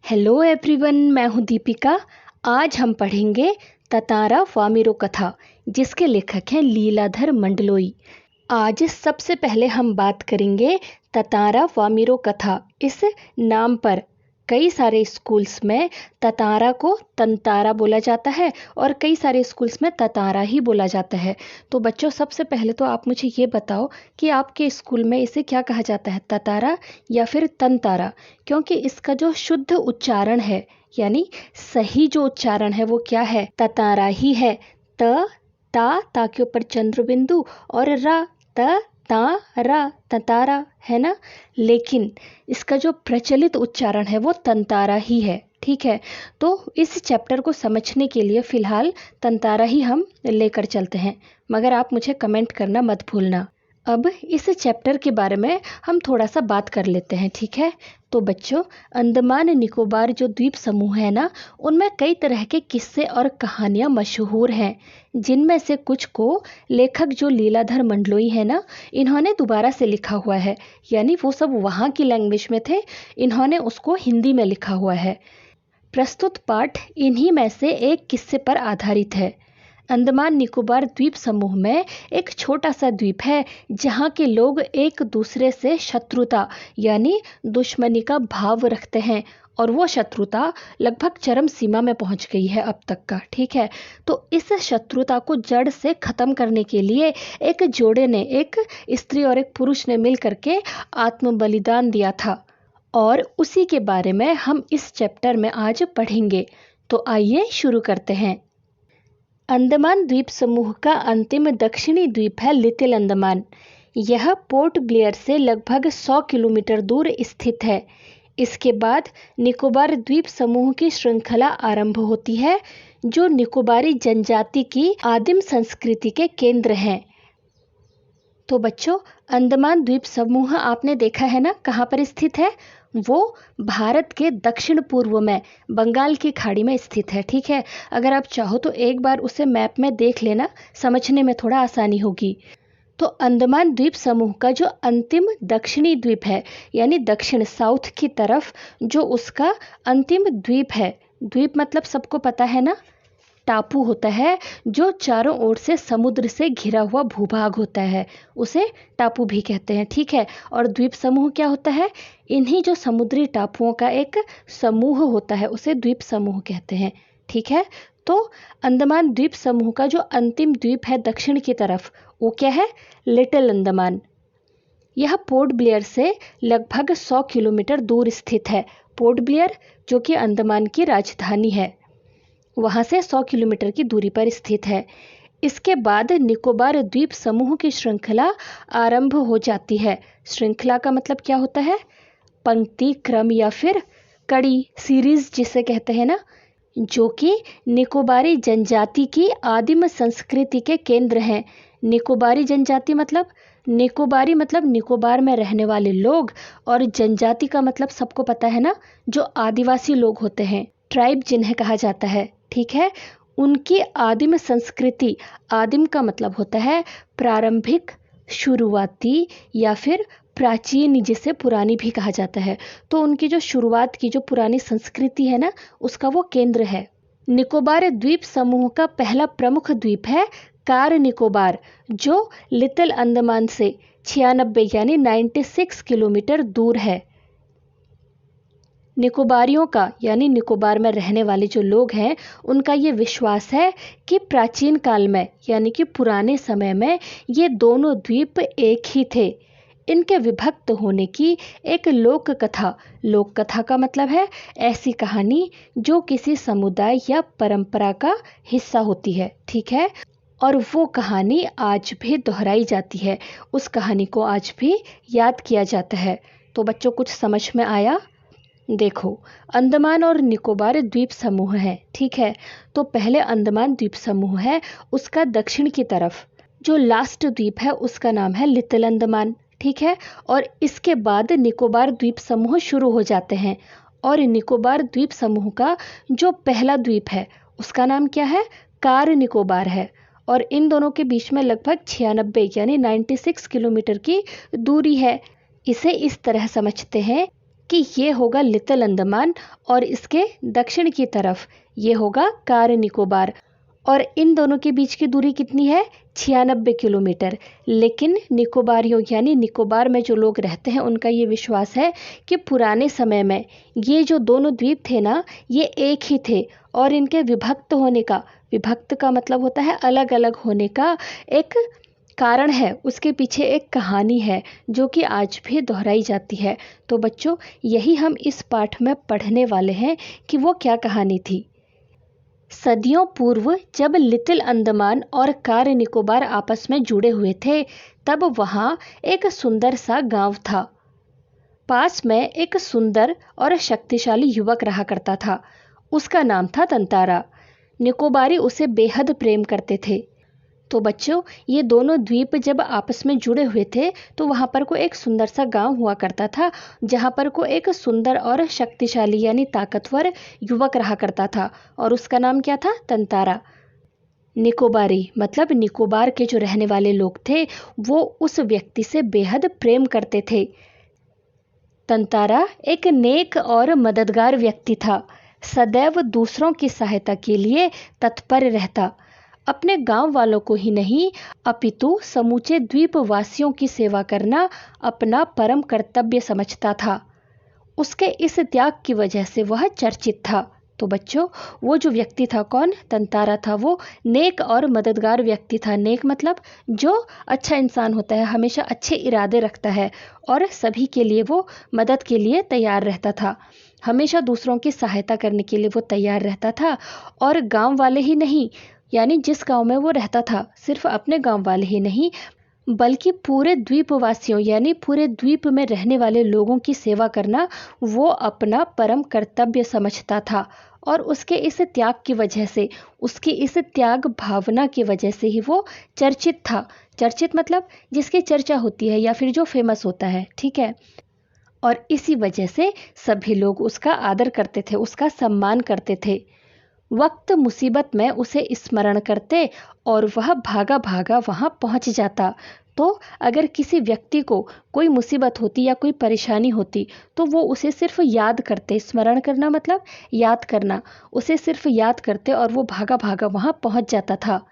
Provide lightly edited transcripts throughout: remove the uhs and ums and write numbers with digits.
Hello everyone, मैं हूँ दीपिका। आज हम पढ़ेंगे ततारा वामिरो कथा, जिसके लेखक हैं लीलाधर मंडलोई। आज सबसे पहले हम बात करेंगे ततारा वामिरो कथा। इस नाम पर कई सारे स्कूल्स में ततारा को तंतारा बोला जाता है और कई सारे स्कूल्स में ततारा ही बोला जाता है। तो बच्चों, सबसे पहले तो आप मुझे ये बताओ कि आपके स्कूल में इसे क्या कहा जाता है, ततारा या फिर तंतारा? क्योंकि इसका जो शुद्ध उच्चारण है, यानी सही जो उच्चारण है, वो क्या है? ततारा ही है। ता के ऊपर चंद्र बिंदु और रा, रा ततारा है ना। लेकिन इसका जो प्रचलित उच्चारण है वो तंतारा ही है। ठीक है, तो इस चैप्टर को समझने के लिए फिलहाल तंतारा ही हम लेकर चलते हैं, मगर आप मुझे कमेंट करना मत भूलना। अब इस चैप्टर के बारे में हम थोड़ा सा बात कर लेते हैं, ठीक है? तो बच्चों, अंडमान निकोबार जो द्वीप समूह है ना, उनमें कई तरह के किस्से और कहानियाँ मशहूर हैं, जिनमें से कुछ को लेखक जो लीलाधर मंडलोई है ना, इन्होंने दोबारा से लिखा हुआ है। यानी वो सब वहाँ की लैंग्वेज में थे, इन्होंने उसको हिंदी में लिखा हुआ है। प्रस्तुत पाठ इन्हीं में से एक किस्से पर आधारित है। अंडमान निकोबार द्वीप समूह में एक छोटा सा द्वीप है, जहाँ के लोग एक दूसरे से शत्रुता यानी दुश्मनी का भाव रखते हैं, और वो शत्रुता लगभग चरम सीमा में पहुंच गई है अब तक का। ठीक है, तो इस शत्रुता को जड़ से खत्म करने के लिए एक जोड़े ने, एक स्त्री और एक पुरुष ने मिल करके आत्म बलिदान दिया था, और उसी के बारे में हम इस चैप्टर में आज पढ़ेंगे। तो आइए शुरू करते हैं। अंडमान द्वीप समूह का अंतिम दक्षिणी द्वीप है लिटिल अंडमान। यह पोर्ट ब्लेयर से लगभग 100 किलोमीटर दूर स्थित है। इसके बाद निकोबार द्वीप समूह की श्रृंखला आरंभ होती है, जो निकोबारी जनजाति की आदिम संस्कृति के केंद्र हैं। तो बच्चों, अंडमान द्वीप समूह आपने देखा है ना, कहाँ पर स्थित है? वो भारत के दक्षिण पूर्व में बंगाल की खाड़ी में स्थित है। ठीक है, अगर आप चाहो तो एक बार उसे मैप में देख लेना, समझने में थोड़ा आसानी होगी। तो अंडमान द्वीप समूह का जो अंतिम दक्षिणी द्वीप है, यानी दक्षिण साउथ की तरफ जो उसका अंतिम द्वीप है, द्वीप मतलब सबको पता है ना, टापू होता है जो चारों ओर से समुद्र से घिरा हुआ भूभाग होता है, उसे टापू भी कहते हैं। ठीक है, और द्वीप समूह क्या होता है? इन्हीं जो समुद्री टापुओं का एक समूह होता है, उसे द्वीप समूह कहते हैं। ठीक है, तो अंडमान द्वीप समूह का जो अंतिम द्वीप है दक्षिण की तरफ, वो क्या है? लिटिल अंडमान। यह पोर्ट ब्लेयर से लगभग 100 किलोमीटर दूर स्थित है। पोर्ट ब्लेयर जो कि अंडमान की राजधानी है, वहाँ से 100 किलोमीटर की दूरी पर स्थित है। इसके बाद निकोबार द्वीप समूह की श्रृंखला आरंभ हो जाती है। श्रृंखला का मतलब क्या होता है? पंक्ति, क्रम या फिर कड़ी, सीरीज जिसे कहते हैं ना, जो कि निकोबारी जनजाति की आदिम संस्कृति के केंद्र हैं। निकोबारी जनजाति मतलब निकोबार में रहने वाले लोग, और जनजाति का मतलब सबको पता है ना, जो आदिवासी लोग होते हैं, ट्राइब जिन्हें कहा जाता है। ठीक है, उनकी आदिम संस्कृति, आदिम का मतलब होता है प्रारंभिक, शुरुआती या फिर प्राचीन, जिसे पुरानी भी कहा जाता है। तो उनकी जो शुरुआत की जो पुरानी संस्कृति है ना, उसका वो केंद्र है। निकोबार द्वीप समूह का पहला प्रमुख द्वीप है कार निकोबार, जो लिटिल अंडमान से 96 यानी 96 किलोमीटर दूर है। निकोबारियों का, यानी निकोबार में रहने वाले जो लोग हैं, उनका ये विश्वास है कि प्राचीन काल में, यानी कि पुराने समय में, ये दोनों द्वीप एक ही थे। इनके विभक्त होने की एक लोक कथा का मतलब है ऐसी कहानी जो किसी समुदाय या परंपरा का हिस्सा होती है। ठीक है, और वो कहानी आज भी दोहराई जाती है, उस कहानी को आज भी याद किया जाता है। तो बच्चों, कुछ समझ में आया? देखो, अंडमान और निकोबार द्वीप समूह है। ठीक है, तो पहले अंडमान द्वीप समूह है, उसका दक्षिण की तरफ जो लास्ट द्वीप है उसका नाम है लिटिल अंडमान। ठीक है, और इसके बाद निकोबार द्वीप समूह शुरू हो जाते हैं, और निकोबार द्वीप समूह का जो पहला द्वीप है उसका नाम क्या है? कार निकोबार है, और इन दोनों के बीच में लगभग 96 यानी 96 किलोमीटर की दूरी है। इसे इस तरह समझते हैं कि ये होगा लिटिल अंडमान और इसके दक्षिण की तरफ ये होगा कार निकोबार, और इन दोनों के बीच की दूरी कितनी है? 96 किलोमीटर। लेकिन निकोबारियों यानी निकोबार में जो लोग रहते हैं उनका ये विश्वास है कि पुराने समय में ये जो दोनों द्वीप थे ना, ये एक ही थे, और इनके विभक्त होने का, विभक्त का मतलब होता है अलग अलग होने का, एक कारण है, उसके पीछे एक कहानी है जो कि आज भी दोहराई जाती है। तो बच्चों, यही हम इस पाठ में पढ़ने वाले हैं कि वो क्या कहानी थी। सदियों पूर्व जब लिटिल अंडमान और कार निकोबार आपस में जुड़े हुए थे, तब वहाँ एक सुंदर सा गांव था। पास में एक सुंदर और शक्तिशाली युवक रहा करता था। उसका नाम था तंतारा। निकोबारी उसे बेहद प्रेम करते थे। तो बच्चों, ये दोनों द्वीप जब आपस में जुड़े हुए थे तो वहाँ पर को एक सुंदर सा गांव हुआ करता था, जहाँ पर को एक सुंदर और शक्तिशाली यानी ताकतवर युवक रहा करता था, और उसका नाम क्या था? तंतारा। निकोबारी मतलब निकोबार के जो रहने वाले लोग थे वो उस व्यक्ति से बेहद प्रेम करते थे। तंतारा एक नेक और मददगार व्यक्ति था। सदैव दूसरों की सहायता के लिए तत्पर रहता। अपने गांव वालों को ही नहीं अपितु समूचे द्वीपवासियों की सेवा करना अपना परम कर्तव्य समझता था। उसके इस त्याग की वजह से वह चर्चित था। तो बच्चों, वो जो व्यक्ति था कौन? तंतारा था। वो नेक और मददगार व्यक्ति था। नेक मतलब जो अच्छा इंसान होता है, हमेशा अच्छे इरादे रखता है और सभी के लिए वो मदद के लिए तैयार रहता था। हमेशा दूसरों की सहायता करने के लिए वो तैयार रहता था। और गांव वाले ही नहीं, यानी जिस गांव में वो रहता था, सिर्फ अपने गांव वाले ही नहीं बल्कि पूरे द्वीपवासियों यानी पूरे द्वीप में रहने वाले लोगों की सेवा करना वो अपना परम कर्तव्य समझता था। और उसके इस त्याग की वजह से, उसकी इस त्याग भावना की वजह से ही वो चर्चित था। चर्चित मतलब जिसकी चर्चा होती है या फिर जो फेमस होता है, ठीक है। और इसी वजह से सभी लोग उसका आदर करते थे, उसका सम्मान करते थे। वक्त मुसीबत में उसे स्मरण करते और वह भागा भागा वहां पहुंच जाता। तो अगर किसी व्यक्ति को कोई मुसीबत होती या कोई परेशानी होती तो वो उसे सिर्फ याद करते। स्मरण करना मतलब याद करना। उसे सिर्फ याद करते और वो भागा भागा वहां पहुंच जाता था।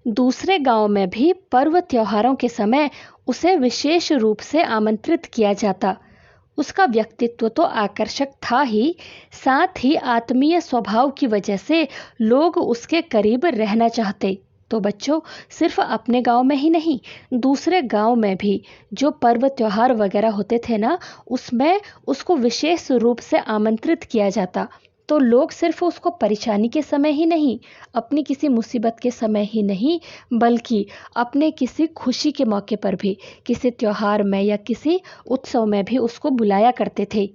दूसरे गांव में भी पर्व त्योहारों के समय उसे विशेष रूप से आमंत्रित किया जाता। उसका व्यक्तित्व तो आकर्षक था ही, साथ ही आत्मीय स्वभाव की वजह से लोग उसके करीब रहना चाहते। तो बच्चों, सिर्फ अपने गांव में ही नहीं, दूसरे गांव में भी जो पर्व त्योहार वगैरह होते थे ना, उसमें उसको विशेष रूप से आमंत्रित किया जाता। तो लोग सिर्फ उसको परेशानी के समय ही नहीं, अपनी किसी मुसीबत के समय ही नहीं, बल्कि अपने किसी खुशी के मौके पर भी, किसी त्योहार में या किसी उत्सव में भी उसको बुलाया करते थे।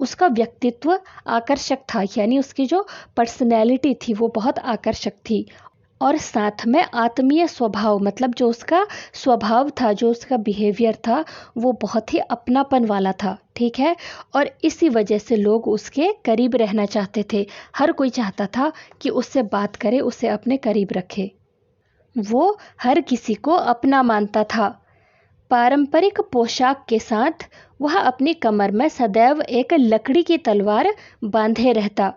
उसका व्यक्तित्व आकर्षक था, यानी उसकी जो पर्सनैलिटी थी वो बहुत आकर्षक थी। और साथ में आत्मीय स्वभाव मतलब जो उसका स्वभाव था, जो उसका बिहेवियर था, वो बहुत ही अपनापन वाला था, ठीक है। और इसी वजह से लोग उसके करीब रहना चाहते थे। हर कोई चाहता था कि उससे बात करे, उसे अपने करीब रखे। वो हर किसी को अपना मानता था। पारंपरिक पोशाक के साथ वह अपनी कमर में सदैव एक लकड़ी की तलवार बांधे रहता।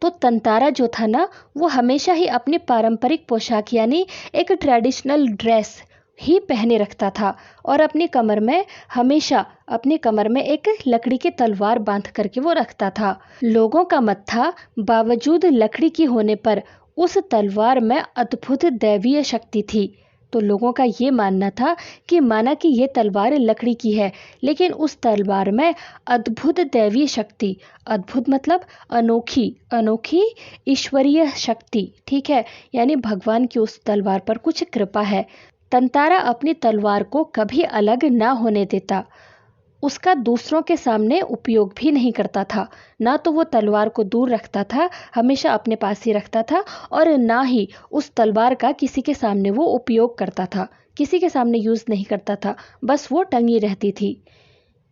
तो तंतारा जो था ना, वो हमेशा ही अपनी पारंपरिक पोशाक यानी एक ट्रेडिशनल ड्रेस ही पहने रखता था और अपनी कमर में हमेशा अपनी कमर में एक लकड़ी की तलवार बांध करके वो रखता था। लोगों का मत था, बावजूद लकड़ी की होने पर उस तलवार में अद्भुत दैवीय शक्ति थी। तो लोगों का ये मानना था कि माना कि ये तलवार लकड़ी की है, लेकिन उस तलवार में अद्भुत दैवीय शक्ति, अद्भुत मतलब अनोखी, अनोखी ईश्वरीय शक्ति, ठीक है, यानी भगवान की उस तलवार पर कुछ कृपा है। तंतारा अपनी तलवार को कभी अलग ना होने देता। उसका दूसरों के सामने उपयोग भी नहीं करता था। ना तो वो तलवार को दूर रखता था, हमेशा अपने पास ही रखता था, और ना ही उस तलवार का किसी के सामने वो उपयोग करता था, किसी के सामने यूज़ नहीं करता था, बस वो टंगी रहती थी।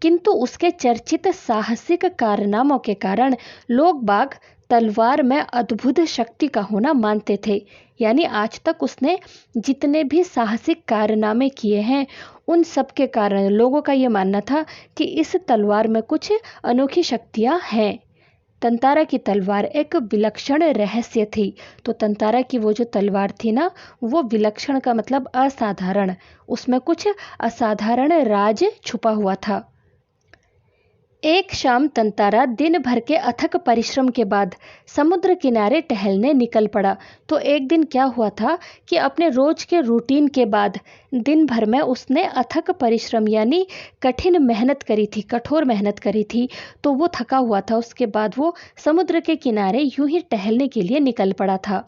किंतु उसके चर्चित साहसिक कारनामों के कारण लोग बाग तलवार में अद्भुत शक्ति का होना मानते थे। यानी आज तक उसने जितने भी साहसिक कारनामे किए हैं उन सब के कारण लोगों का ये मानना था कि इस तलवार में कुछ अनोखी शक्तियां हैं। तंतारा की तलवार एक विलक्षण रहस्य थी। तो तंतारा की वो जो तलवार थी ना, वो विलक्षण का मतलब असाधारण, उसमें कुछ असाधारण राज छुपा हुआ था। एक शाम तंतारा दिन भर के अथक परिश्रम के बाद समुद्र किनारे टहलने निकल पड़ा। तो एक दिन क्या हुआ था कि अपने रोज के रूटीन के बाद दिन भर में उसने अथक परिश्रम यानी कठिन मेहनत करी थी, कठोर मेहनत करी थी। तो वो थका हुआ था। उसके बाद वो समुद्र के किनारे यूं ही टहलने के लिए निकल पड़ा था।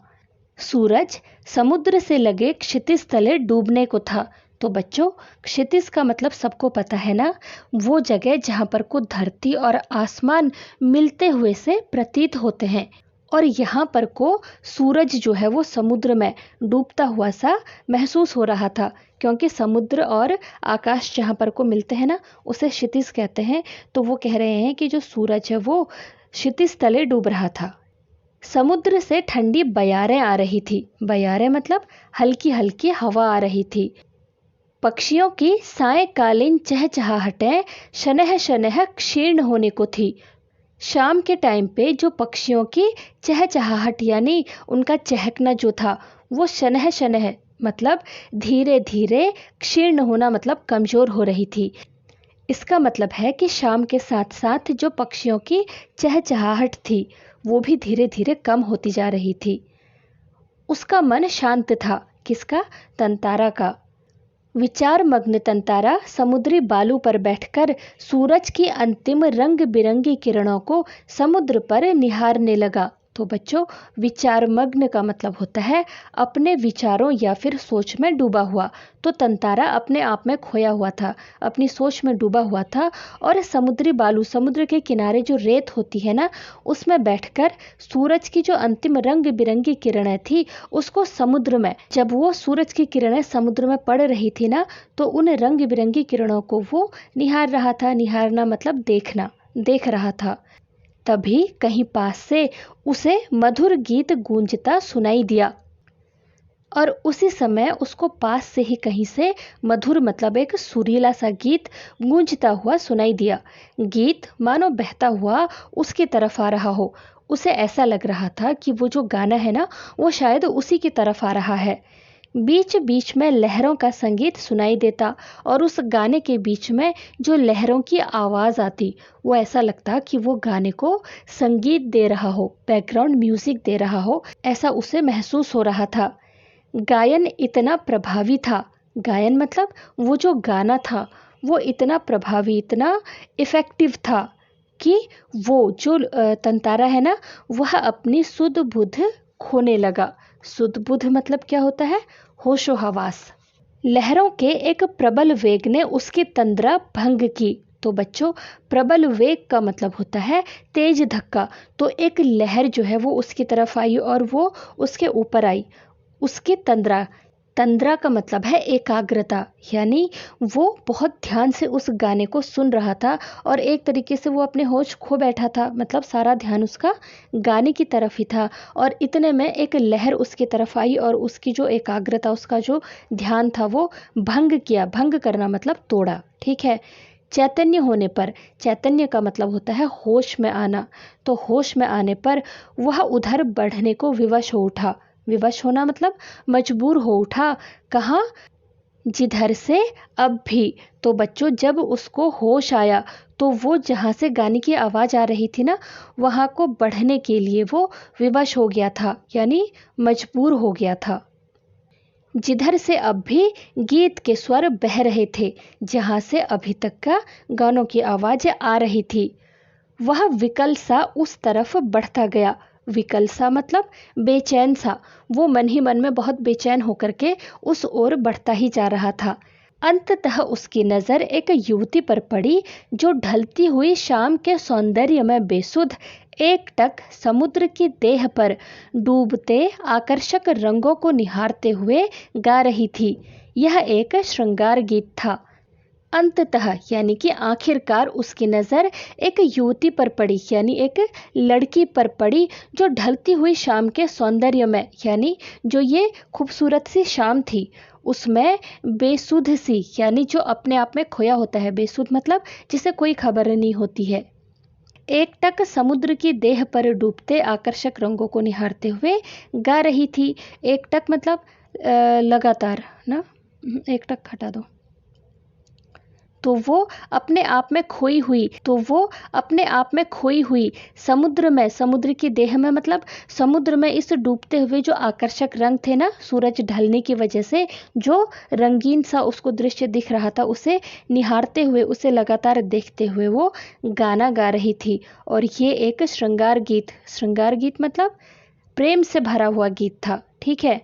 सूरज समुद्र से लगे क्षितिज तले डूबने को था। तो बच्चों, क्षितिज का मतलब सबको पता है ना, वो जगह जहाँ पर को धरती और आसमान मिलते हुए से प्रतीत होते हैं। और यहाँ पर को सूरज जो है वो समुद्र में डूबता हुआ सा महसूस हो रहा था, क्योंकि समुद्र और आकाश जहाँ पर को मिलते हैं ना, उसे क्षितिज कहते हैं। तो वो कह रहे हैं कि जो सूरज है वो क्षितिज तले डूब रहा था। समुद्र से ठंडी बयारें आ रही थी। बयारें मतलब हल्की हल्की हवा आ रही थी। पक्षियों की सायंकालीन चहचहाहटें शनह शनह क्षीण होने को थी। शाम के टाइम पे जो पक्षियों की चहचहाहट यानी उनका चहकना जो था वो शनह शनह मतलब धीरे धीरे क्षीण होना मतलब कमजोर हो रही थी। इसका मतलब है कि शाम के साथ साथ जो पक्षियों की चहचहाहट थी वो भी धीरे धीरे कम होती जा रही थी। उसका मन शांत था। किसका? तंतारा का। विचार मग्न तंतारा समुद्री बालू पर बैठकर सूरज की अंतिम रंग बिरंगी किरणों को समुद्र पर निहारने लगा। तो बच्चों, विचार मग्न का मतलब होता है अपने विचारों या फिर सोच में डूबा हुआ। तो तंतारा अपने आप में खोया हुआ था, अपनी सोच में डूबा हुआ था और समुद्री बालू, समुद्र के किनारे जो रेत होती है ना, उसमें बैठकर सूरज की जो अंतिम रंग बिरंगी किरणें थी उसको समुद्र में, जब वो सूरज की किरणें समुद्र में पड़ रही थी ना, तो उन रंग बिरंगी किरणों को वो निहार रहा था। निहारना मतलब देखना, देख रहा था। तभी कहीं पास से उसे मधुर गीत गूंजता सुनाई दिया। और उसी समय उसको पास से ही कहीं से मधुर मतलब एक सुरीला सा गीत गूंजता हुआ सुनाई दिया। गीत मानो बहता हुआ उसकी तरफ आ रहा हो। उसे ऐसा लग रहा था कि वो जो गाना है ना, वो शायद उसी की तरफ आ रहा है। बीच बीच में लहरों का संगीत सुनाई देता और उस गाने के बीच में जो लहरों की आवाज़ आती, वो ऐसा लगता कि वो गाने को संगीत दे रहा हो, बैकग्राउंड म्यूजिक दे रहा हो, ऐसा उसे महसूस हो रहा था। गायन इतना प्रभावी था, गायन मतलब वो जो गाना था वो इतना प्रभावी, इतना इफ़ेक्टिव था कि वो जो तंतारा है ना, वह अपनी सुध बुध खोने लगा। सुध बुध मतलब क्या होता है? होशो हवास। लहरों के एक प्रबल वेग ने उसकी तंद्रा भंग की। तो बच्चों, प्रबल वेग का मतलब होता है तेज धक्का। तो एक लहर जो है वो उसकी तरफ आई और वो उसके ऊपर आई। उसकी तंद्रा, तंद्रा का मतलब है एकाग्रता, यानी वो बहुत ध्यान से उस गाने को सुन रहा था और एक तरीके से वो अपने होश खो बैठा था, मतलब सारा ध्यान उसका गाने की तरफ ही था। और इतने में एक लहर उसकी तरफ आई और उसकी जो एकाग्रता, उसका जो ध्यान था वो भंग किया। भंग करना मतलब तोड़ा, ठीक है। चैतन्य होने पर, चैतन्य का मतलब होता है होश में आना। तो होश में आने पर वह उधर बढ़ने को विवश हो उठा। विवश होना मतलब मजबूर हो उठा। कहाँ? जिधर से अब भी। तो बच्चों, जब उसको होश आया तो वो जहाँ से गाने की आवाज़ आ रही थी ना, वहाँ को बढ़ने के लिए वो विवश हो गया था, यानी मजबूर हो गया था। जिधर से अब भी गीत के स्वर बह रहे थे, जहाँ से अभी तक का गानों की आवाज़ आ रही थी, वह विकल सा उस तरफ बढ़ता गया। विकल सा मतलब बेचैन सा। वो मन ही मन में बहुत बेचैन होकर के उस ओर बढ़ता ही जा रहा था। अंततः उसकी नज़र एक युवती पर पड़ी जो ढलती हुई शाम के सौंदर्य में बेसुध एकटक समुद्र की देह पर डूबते आकर्षक रंगों को निहारते हुए गा रही थी। यह एक श्रृंगार गीत था। अंततः यानी कि आखिरकार उसकी नज़र एक युवती पर पड़ी, यानी एक लड़की पर पड़ी जो ढलती हुई शाम के सौंदर्य में, यानी जो ये खूबसूरत सी शाम थी उसमें बेसुध सी, यानी जो अपने आप में खोया होता है। बेसुध मतलब जिसे कोई खबर नहीं होती है। एकटक समुद्र की देह पर डूबते आकर्षक रंगों को निहारते हुए गा रही थी। एकटक मतलब लगातार ना, एकटक हटा दो। तो वो अपने आप में खोई हुई समुद्र में, समुद्र की देह में मतलब समुद्र में इस डूबते हुए जो आकर्षक रंग थे ना, सूरज ढलने की वजह से जो रंगीन सा उसको दृश्य दिख रहा था, उसे निहारते हुए, उसे लगातार देखते हुए वो गाना गा रही थी। और ये एक श्रृंगार गीत मतलब प्रेम से भरा हुआ गीत था। ठीक है।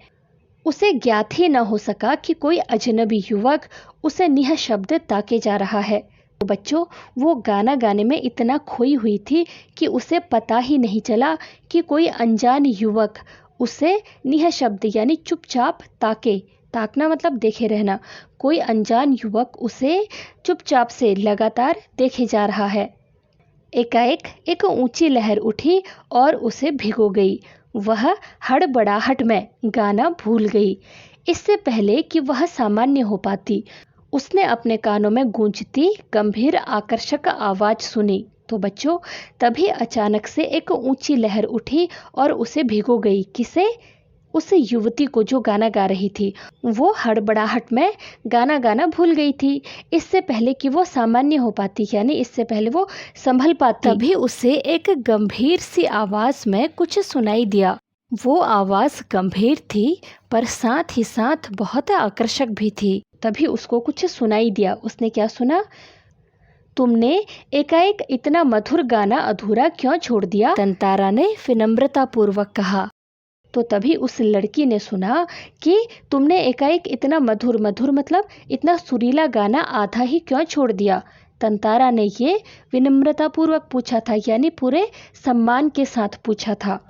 उसे ज्ञात ही न हो सका कि कोई अजनबी युवक उसे निःशब्द ताके जा रहा है। तो बच्चों, वो गाना गाने में इतना खोई हुई थी कि उसे पता ही नहीं चला कि कोई अनजान युवक उसे निःशब्द यानी चुपचाप ताकना मतलब देखे रहना। कोई अनजान युवक उसे चुपचाप से लगातार देखे जा रहा है। एकाएक एक ऊंची लहर उठी और उसे भिगो गई। वह हड़बड़ाहट में गाना भूल गई। इससे पहले कि वह सामान्य हो पाती, उसने अपने कानों में गूंजती गंभीर आकर्षक आवाज सुनी। तो बच्चों, तभी अचानक से एक ऊंची लहर उठी और उसे भिगो गई। किसे? उस युवती को जो गाना गा रही थी। वो हड़बड़ाहट में गाना भूल गई थी, इससे पहले कि वो सामान्य हो पाती, यानी इससे पहले वो संभल पाती। तभी उसे एक गंभीर सी आवाज में कुछ सुनाई दिया। वो आवाज गंभीर थी पर साथ ही साथ बहुत आकर्षक भी थी। तभी उसको कुछ सुनाई दिया। उसने क्या सुना? तुमने एकाएक इतना मधुर गाना अधूरा क्यों छोड़ दिया? तंतारा ने विनम्रतापूर्वक कहा। तो तभी उस लड़की ने सुना कि तुमने एकाएक इतना मधुर मतलब इतना सुरीला गाना आधा ही क्यों छोड़ दिया। तंतारा ने ये विनम्रतापूर्वक पूछा था, यानी पूरे सम्मान के साथ पूछा था।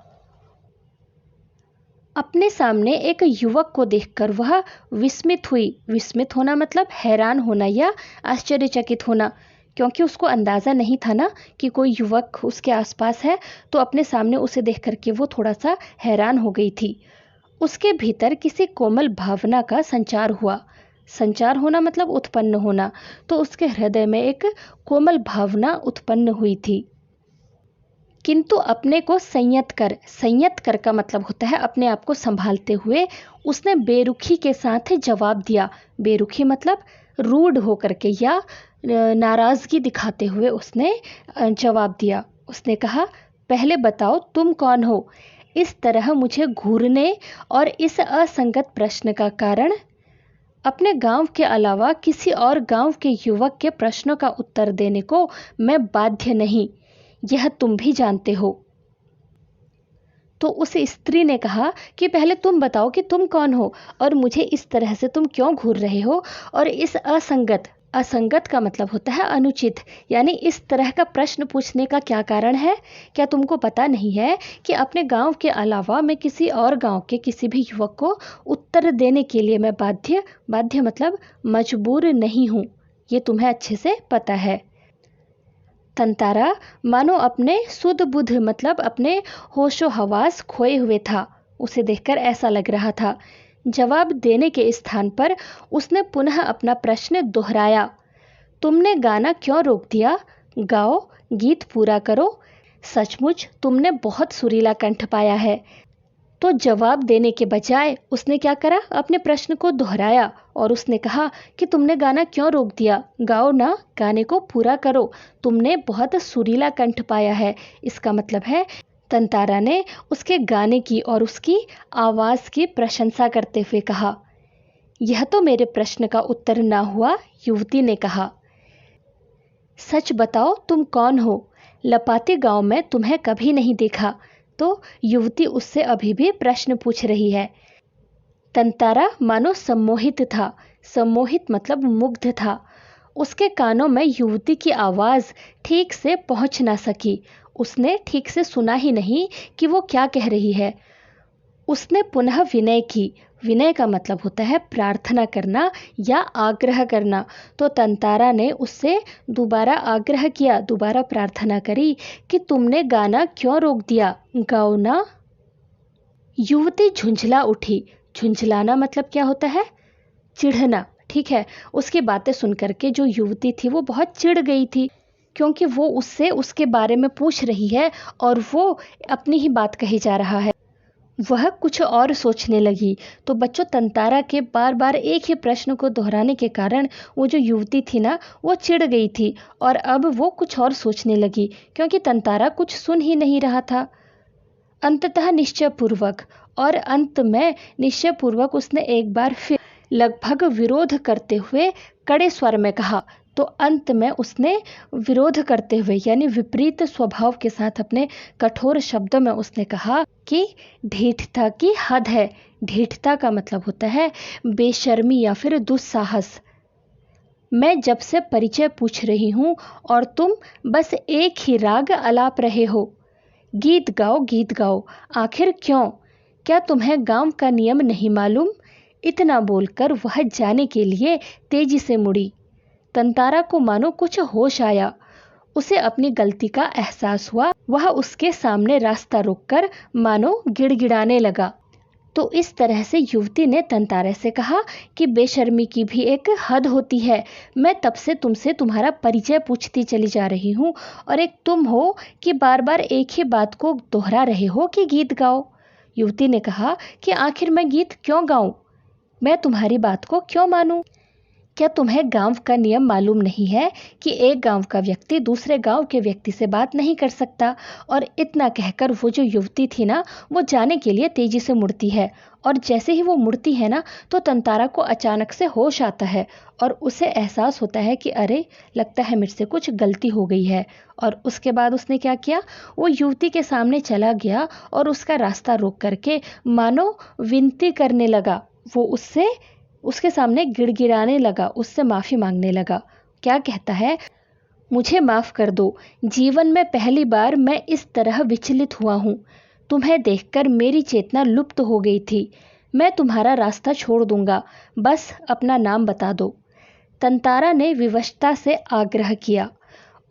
अपने सामने एक युवक को देखकर वह विस्मित हुई। विस्मित होना मतलब हैरान होना या आश्चर्यचकित होना, क्योंकि उसको अंदाज़ा नहीं था ना कि कोई युवक उसके आसपास है। तो अपने सामने उसे देख करके वो थोड़ा सा हैरान हो गई थी। उसके भीतर किसी कोमल भावना का संचार हुआ। संचार होना मतलब उत्पन्न होना। तो उसके हृदय में एक कोमल भावना उत्पन्न हुई थी। किंतु अपने को संयत कर का मतलब होता है अपने आप को संभालते हुए उसने बेरुखी के साथ जवाब दिया। बेरुखी मतलब रूड होकर के या नाराज़गी दिखाते हुए उसने जवाब दिया। उसने कहा, पहले बताओ तुम कौन हो? इस तरह मुझे घूरने और इस असंगत प्रश्न का कारण? अपने गांव के अलावा किसी और गांव के युवक के प्रश्नों का उत्तर देने को मैं बाध्य नहीं, यह तुम भी जानते हो। तो उस स्त्री ने कहा कि पहले तुम बताओ कि तुम कौन हो और मुझे इस तरह से तुम क्यों घूर रहे हो, और इस असंगत का मतलब होता है अनुचित, यानी इस तरह का प्रश्न पूछने का क्या कारण है? क्या तुमको पता नहीं है कि अपने गांव के अलावा मैं किसी और गांव के किसी भी युवक को उत्तर देने के लिए मैं बाध्य मतलब मजबूर नहीं हूँ, ये तुम्हें अच्छे से पता है। तंतारा मानो अपने सुध बुध मतलब अपने होशो हवास खोए हुए था। उसे देखकर ऐसा लग रहा था। जवाब देने के स्थान पर उसने पुनः अपना प्रश्न दोहराया। तुमने गाना क्यों रोक दिया? गाओ, गीत पूरा करो। सचमुच तुमने बहुत सुरीला कंठ पाया है। तो जवाब देने के बजाय उसने क्या करा? अपने प्रश्न को दोहराया और उसने कहा कि तुमने गाना क्यों रोक दिया? गाओ ना, गाने को पूरा करो। तुमने बहुत सुरीला कंठ पाया है। इसका मतलब है तंतारा ने उसके गाने की और उसकी आवाज़ की प्रशंसा करते हुए कहा। यह तो मेरे प्रश्न का उत्तर ना हुआ, युवती ने कहा। सच बताओ तुम कौन हो? लपाती गांव में तुम्हें कभी नहीं देखा। तो युवती उससे अभी भी प्रश्न पूछ रही है। तंतारा मानो सम्मोहित था। सम्मोहित मतलब मुग्ध था। उसके कानों में युवती की आवाज़ ठीक से पहुंच ना सकी। उसने ठीक से सुना ही नहीं कि वो क्या कह रही है। उसने पुनः विनय की, विनय का मतलब होता है प्रार्थना करना या आग्रह करना। तो तंतारा ने उससे दोबारा आग्रह किया, दोबारा प्रार्थना करी कि तुमने गाना क्यों रोक दिया, गाओ ना। युवती झुंझला उठी। झुंझलाना मतलब क्या होता है? चिढ़ना, ठीक है। उसकी बातें सुन करके जो युवती थी वो बहुत चिढ़ गई थी, क्योंकि वो उससे उसके बारे में पूछ रही है और वो अपनी ही बात कही जा रहा है। वह कुछ और सोचने लगी। तो बच्चों, तंतारा के बार बार एक ही प्रश्न को दोहराने के कारण वो जो युवती थी ना, वो चिढ़ गई थी और अब वो कुछ और सोचने लगी, क्योंकि तंतारा कुछ सुन ही नहीं रहा था। अंततः निश्चयपूर्वक, और अंत में निश्चयपूर्वक उसने एक बार फिर लगभग विरोध करते हुए कड़े स्वर में कहा। तो अंत में उसने विरोध करते हुए यानी विपरीत स्वभाव के साथ अपने कठोर शब्दों में उसने कहा कि ढीठता की हद है। ढीठता का मतलब होता है बेशर्मी या फिर दुस्साहस। मैं जब से परिचय पूछ रही हूँ और तुम बस एक ही राग अलाप रहे हो। गीत गाओ, गीत गाओ, आखिर क्यों? क्या तुम्हें गांव का नियम नहीं मालूम? इतना बोलकर वह जाने के लिए तेजी से मुड़ी। तंतारा को मानो कुछ होश आया। उसे अपनी गलती का एहसास हुआ। वह उसके सामने रास्ता रोककर मानो गिड़गिड़ाने लगा। तो इस तरह से युवती ने तंतारे से कहा कि बेशर्मी की भी एक हद होती है। मैं तब से तुमसे तुम्हारा परिचय पूछती चली जा रही हूँ और एक तुम हो कि बार बार एक ही बात को दोहरा रहे हो कि गीत गाओ। युवती ने कहा कि आखिर मैं गीत क्यों गाऊं? मैं तुम्हारी बात को क्यों मानूं? क्या तुम्हें गांव का नियम मालूम नहीं है कि एक गांव का व्यक्ति दूसरे गांव के व्यक्ति से बात नहीं कर सकता? और इतना कहकर वो जो युवती थी ना, वो जाने के लिए तेजी से मुड़ती है। और जैसे ही वो मुड़ती है ना, तो तंतारा को अचानक से होश आता है और उसे एहसास होता है कि अरे, लगता है मुझसे कुछ गलती हो गई है। और उसके बाद उसने क्या किया? वो युवती के सामने चला गया और उसका रास्ता रोक करके मानो विनती करने लगा। वो उसके सामने गिड़गिड़ाने लगा, उससे माफ़ी मांगने लगा। क्या कहता है? मुझे माफ़ कर दो, जीवन में पहली बार मैं इस तरह विचलित हुआ हूँ। तुम्हें देखकर मेरी चेतना लुप्त हो गई थी। मैं तुम्हारा रास्ता छोड़ दूंगा, बस अपना नाम बता दो। तंतारा ने विवशता से आग्रह किया।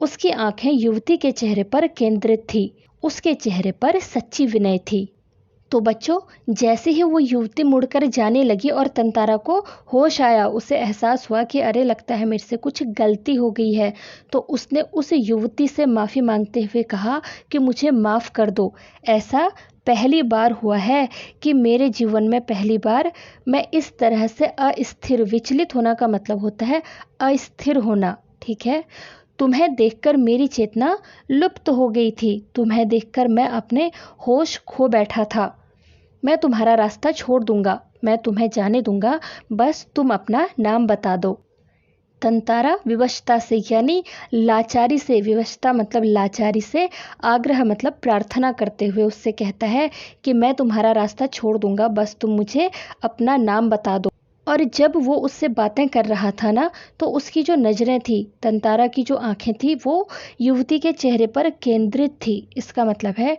उसकी आंखें युवती के चेहरे पर केंद्रित थी। उसके चेहरे पर सच्ची विनय थी। तो बच्चों, जैसे ही वो युवती मुड़कर जाने लगी और तंतारा को होश आया, उसे एहसास हुआ कि अरे, लगता है मेरे से कुछ गलती हो गई है। तो उसने उस युवती से माफ़ी मांगते हुए कहा कि मुझे माफ़ कर दो। ऐसा पहली बार हुआ है कि मेरे जीवन में पहली बार मैं इस तरह से अस्थिर, विचलित होना का मतलब होता है अस्थिर होना, ठीक है। तुम्हें देखकर मेरी चेतना लुप्त हो गई थी। तुम्हें देखकर मैं अपने होश खो बैठा था। मैं तुम्हारा रास्ता छोड़ दूंगा, मैं तुम्हें जाने दूंगा, बस तुम अपना नाम बता दो। तंतारा विवशता से यानी लाचारी से, विवशता मतलब लाचारी से, आग्रह मतलब प्रार्थना करते हुए उससे कहता है कि मैं तुम्हारा रास्ता छोड़ दूंगा, बस तुम मुझे अपना नाम बता दो। और जब वो उससे बातें कर रहा था ना, तो उसकी जो नज़रें थी, तंतारा की जो आंखें थी, वो युवती के चेहरे पर केंद्रित थी। इसका मतलब है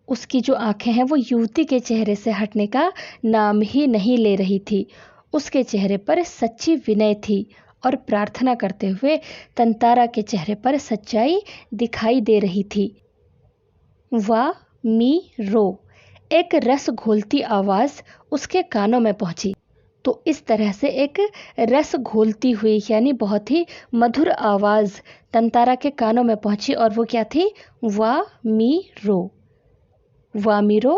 उसकी जो आंखें हैं वो युवती के चेहरे से हटने का नाम ही नहीं ले रही थी। उसके चेहरे पर सच्ची विनय थी और प्रार्थना करते हुए तंतारा के चेहरे पर सच्चाई दिखाई दे रही थी। वाह मी रो, एक रस घोलती आवाज़ उसके कानों में पहुंची। तो इस तरह से एक रस घोलती हुई यानी बहुत ही मधुर आवाज़ तंतारा के कानों में पहुंची और वो क्या थी? वाह मी रो। वामिरो,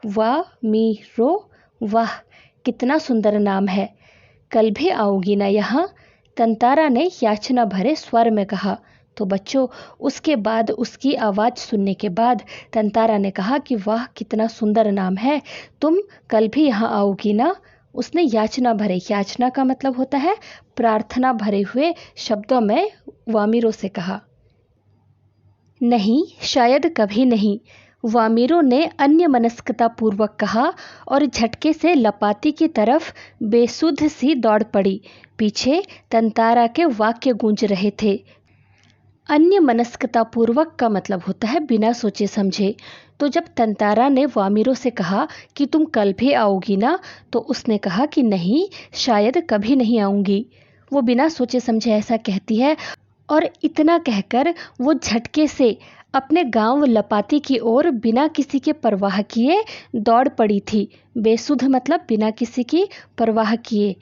वामिरो, वाह, कितना सुंदर नाम है। कल भी आओगी ना यहाँ? तंतारा ने याचना भरे स्वर में कहा। तो बच्चों, उसके बाद उसकी आवाज़ सुनने के बाद तंतारा ने कहा कि वाह, कितना सुंदर नाम है, तुम कल भी यहाँ आओगी ना? उसने याचना भरे, याचना का मतलब होता है प्रार्थना भरे हुए शब्दों में वामिरो से कहा। नहीं, शायद कभी नहीं, वामिरो ने अन्य मनस्कता पूर्वक कहा और झटके से लपाती की तरफ बेसुध सी दौड़ पड़ी। पीछे तंतारा के वाक्य गूंज रहे थे। अन्य मनस्कता पूर्वक का मतलब होता है बिना सोचे समझे। तो जब तंतारा ने वामिरो से कहा कि तुम कल भी आओगी ना, तो उसने कहा कि नहीं, शायद कभी नहीं आऊंगी। वो बिना सोचे समझे ऐसा कहती है और इतना कहकर वो झटके से अपने गांव लपाती की ओर बिना किसी के परवाह किए दौड़ पड़ी थी। बेसुध मतलब बिना किसी की परवाह किए।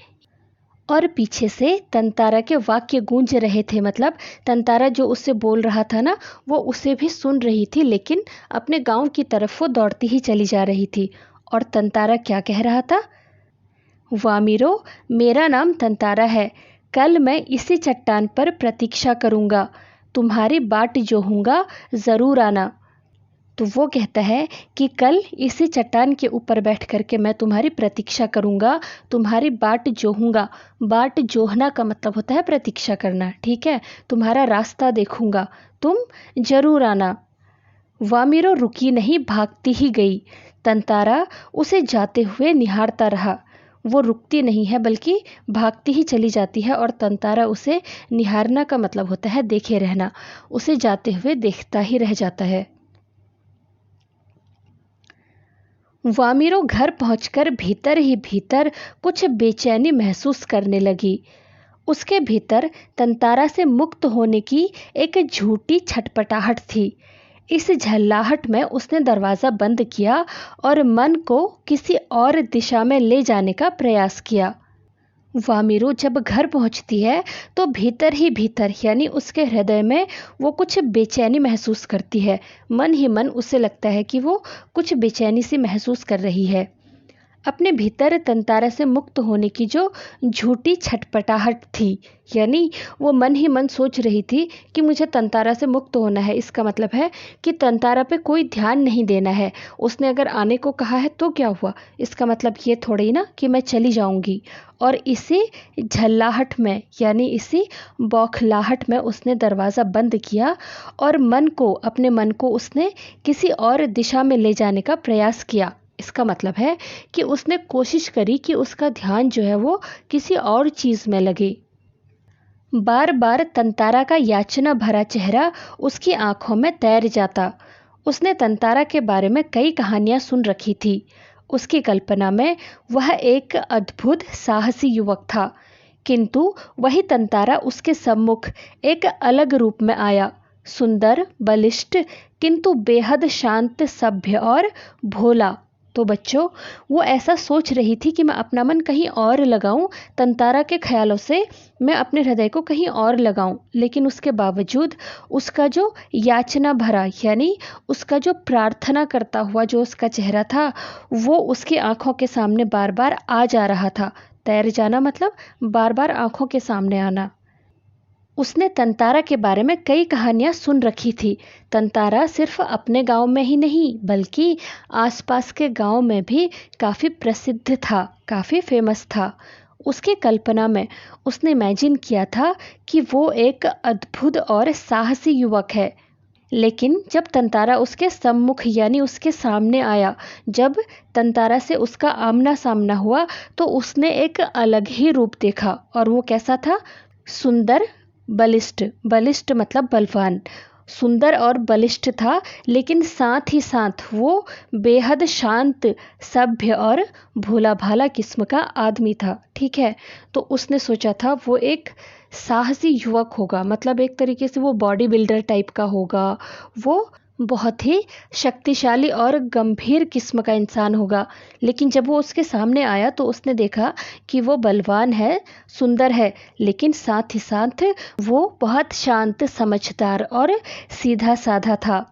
और पीछे से तंतारा के वाक्य गूंज रहे थे, मतलब तंतारा जो उससे बोल रहा था ना, वो उसे भी सुन रही थी, लेकिन अपने गांव की तरफ वो दौड़ती ही चली जा रही थी। और तंतारा क्या कह रहा था? वामिरो, मेरा नाम तंतारा है। कल मैं इसी चट्टान पर प्रतीक्षा करूंगा। तुम्हारी बाट जोहूंगा, ज़रूर आना। तो वो कहता है कि कल इसी चट्टान के ऊपर बैठ कर के मैं तुम्हारी प्रतीक्षा करूंगा, तुम्हारी बाट जोहूंगा। बाट जोहना का मतलब होता है प्रतीक्षा करना, ठीक है। तुम्हारा रास्ता देखूंगा, तुम जरूर आना। वामिरो रुकी नहीं, भागती ही गई। तंतारा उसे जाते हुए निहारता रहा। वो रुकती नहीं है बल्कि भागती ही चली जाती है, और तंतारा उसे निहारना का मतलब होता है देखे रहना। उसे जाते हुए देखता ही रह जाता है। वामिरो घर पहुंचकर भीतर ही भीतर कुछ बेचैनी महसूस करने लगी। उसके भीतर तंतारा से मुक्त होने की एक झूठी छटपटाहट थी। इस झल्लाहट में उसने दरवाज़ा बंद किया और मन को किसी और दिशा में ले जाने का प्रयास किया। वामिरो जब घर पहुंचती है तो भीतर ही भीतर यानी उसके हृदय में वो कुछ बेचैनी महसूस करती है। मन ही मन उसे लगता है कि वो कुछ बेचैनी सी महसूस कर रही है। अपने भीतर तंतारा से मुक्त होने की जो झूठी छटपटाहट थी, यानी वो मन ही मन सोच रही थी कि मुझे तंतारा से मुक्त होना है। इसका मतलब है कि तंतारा पे कोई ध्यान नहीं देना है। उसने अगर आने को कहा है तो क्या हुआ, इसका मतलब ये थोड़ी ना कि मैं चली जाऊंगी। और इसी झल्लाहट में यानी इसी बौखलाहट में उसने दरवाज़ा बंद किया और अपने मन को उसने किसी और दिशा में ले जाने का प्रयास किया। इसका मतलब है कि उसने कोशिश करी कि उसका ध्यान जो है वो किसी और चीज़ में लगे। बार बार तंतारा का याचना भरा चेहरा उसकी आंखों में तैर जाता। उसने तंतारा के बारे में कई कहानियां सुन रखी थी। उसकी कल्पना में वह एक अद्भुत साहसी युवक था, किंतु वही तंतारा उसके सम्मुख एक अलग रूप में आया। सुंदर, बलिष्ठ, किंतु बेहद शांत, सभ्य और भोला। तो बच्चों, वो ऐसा सोच रही थी कि मैं अपना मन कहीं और लगाऊं, तंतारा के ख्यालों से मैं अपने हृदय को कहीं और लगाऊं, लेकिन उसके बावजूद उसका जो याचना भरा यानी उसका जो प्रार्थना करता हुआ जो उसका चेहरा था, वो उसकी आंखों के सामने बार बार आ जा रहा था। तैर जाना मतलब बार बार आंखों के सामने आना। उसने तंतारा के बारे में कई कहानियां सुन रखी थी। तंतारा सिर्फ अपने गांव में ही नहीं बल्कि आसपास के गांव में भी काफ़ी प्रसिद्ध था, काफ़ी फेमस था। उसकी कल्पना में उसने इमेजिन किया था कि वो एक अद्भुत और साहसी युवक है। लेकिन जब तंतारा उसके सम्मुख यानी उसके सामने आया, जब तंतारा से उसका आमना सामना हुआ, तो उसने एक अलग ही रूप देखा। और वो कैसा था? सुंदर, बलिष्ठ। बलिष्ठ मतलब बलवान। सुंदर और बलिष्ठ था, लेकिन साथ ही साथ वो बेहद शांत, सभ्य और भोला भाला किस्म का आदमी था, ठीक है। तो उसने सोचा था वो एक साहसी युवक होगा, मतलब एक तरीके से वो बॉडी बिल्डर टाइप का होगा। वो बहुत ही शक्तिशाली और गंभीर किस्म का इंसान होगा। लेकिन जब वो उसके सामने आया तो उसने देखा कि वो बलवान है, सुंदर है, लेकिन साथ ही साथ वो बहुत शांत, समझदार और सीधा साधा था।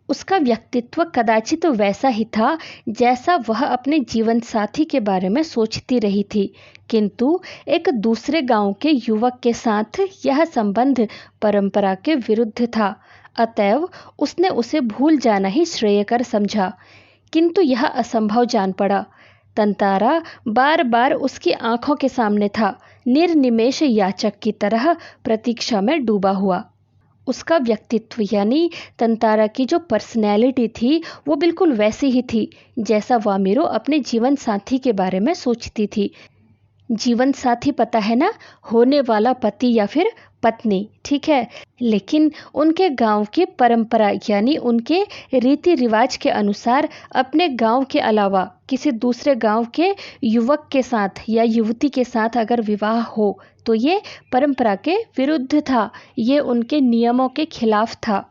उसका व्यक्तित्व कदाचित वैसा ही था जैसा वह अपने जीवन साथी के बारे में सोचती रही थी, किंतु एक दूसरे गांव के युवक के साथ यह संबंध परंपरा के विरुद्ध था। अतएव उसने उसे भूल जाना ही श्रेयकर समझा, किंतु यह असंभव जान पड़ा। तंतारा बार बार उसकी आंखों के सामने था, निर्निमेष याचक की तरह प्रतीक्षा में डूबा हुआ। उसका व्यक्तित्व यानी तंतारा की जो पर्सनैलिटी थी वो बिल्कुल वैसी ही थी जैसा वामिरो अपने जीवन साथी के बारे में सोचती थी। जीवन साथी पता है ना, होने वाला पति या फिर पत्नी, ठीक है। लेकिन उनके गांव की परंपरा यानी उनके रीति रिवाज के अनुसार अपने गांव के अलावा किसी दूसरे गांव के युवक के साथ या युवती के साथ अगर विवाह हो तो ये परंपरा के विरुद्ध था, ये उनके नियमों के खिलाफ था।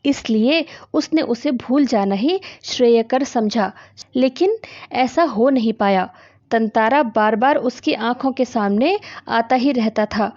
इसलिए उसने उसे भूल जाना ही श्रेयकर समझा। लेकिन ऐसा हो नहीं पाया। तंतारा बार बार उसकी आंखों के सामने आता ही रहता था।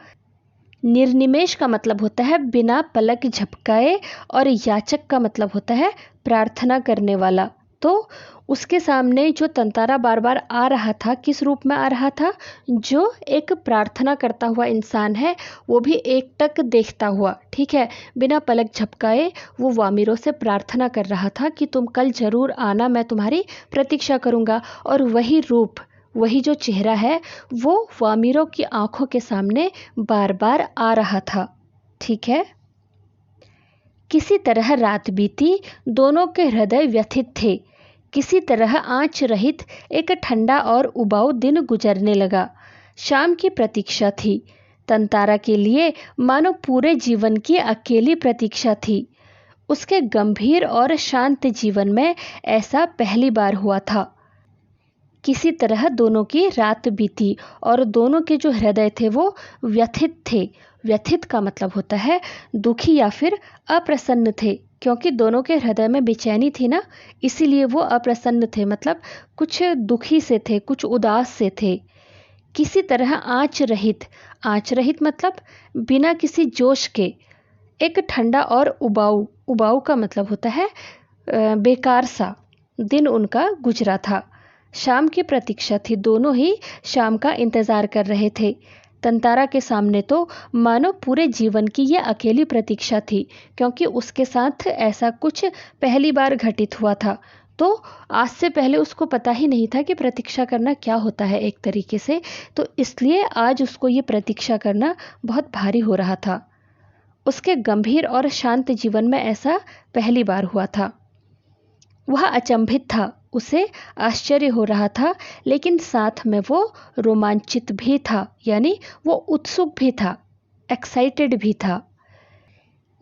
निर्निमेष का मतलब होता है बिना पलक झपकाए और याचक का मतलब होता है प्रार्थना करने वाला। तो उसके सामने जो तंतारा बार बार आ रहा था, किस रूप में आ रहा था? जो एक प्रार्थना करता हुआ इंसान है, वो भी एकटक देखता हुआ, ठीक है, बिना पलक झपकाए वो वामिरों से प्रार्थना कर रहा था कि तुम कल जरूर आना, मैं तुम्हारी प्रतीक्षा करूंगा। और वही रूप, वही जो चेहरा है वो वामिरों की आंखों के सामने बार बार आ रहा था, ठीक है। किसी तरह रात बीती, दोनों के हृदय व्यथित थे। किसी तरह आंच रहित एक ठंडा और उबाऊ दिन गुजरने लगा। शाम की प्रतीक्षा थी। तंतारा के लिए मानो पूरे जीवन की अकेली प्रतीक्षा थी। उसके गंभीर और शांत जीवन में ऐसा पहली बार हुआ था। किसी तरह दोनों की रात बीती और दोनों के जो हृदय थे वो व्यथित थे। व्यथित का मतलब होता है दुखी या फिर अप्रसन्न थे, क्योंकि दोनों के हृदय में बेचैनी थी ना, इसीलिए वो अप्रसन्न थे, मतलब कुछ दुखी से थे, कुछ उदास से थे। किसी तरह आँच रहित, आँच रहित मतलब बिना किसी जोश के, एक ठंडा और उबाऊ, उबाऊ का मतलब होता है बेकार सा दिन उनका गुजरा था। शाम की प्रतीक्षा थी, दोनों ही शाम का इंतजार कर रहे थे। तंतारा के सामने तो मानो पूरे जीवन की यह अकेली प्रतीक्षा थी, क्योंकि उसके साथ ऐसा कुछ पहली बार घटित हुआ था। तो आज से पहले उसको पता ही नहीं था कि प्रतीक्षा करना क्या होता है एक तरीके से, तो इसलिए आज उसको ये प्रतीक्षा करना बहुत भारी हो रहा था। उसके गंभीर और शांत जीवन में ऐसा पहली बार हुआ था। वह अचंभित था, उसे आश्चर्य हो रहा था, लेकिन साथ में वो रोमांचित भी था, यानी वो उत्सुक भी था, एक्साइटेड भी था।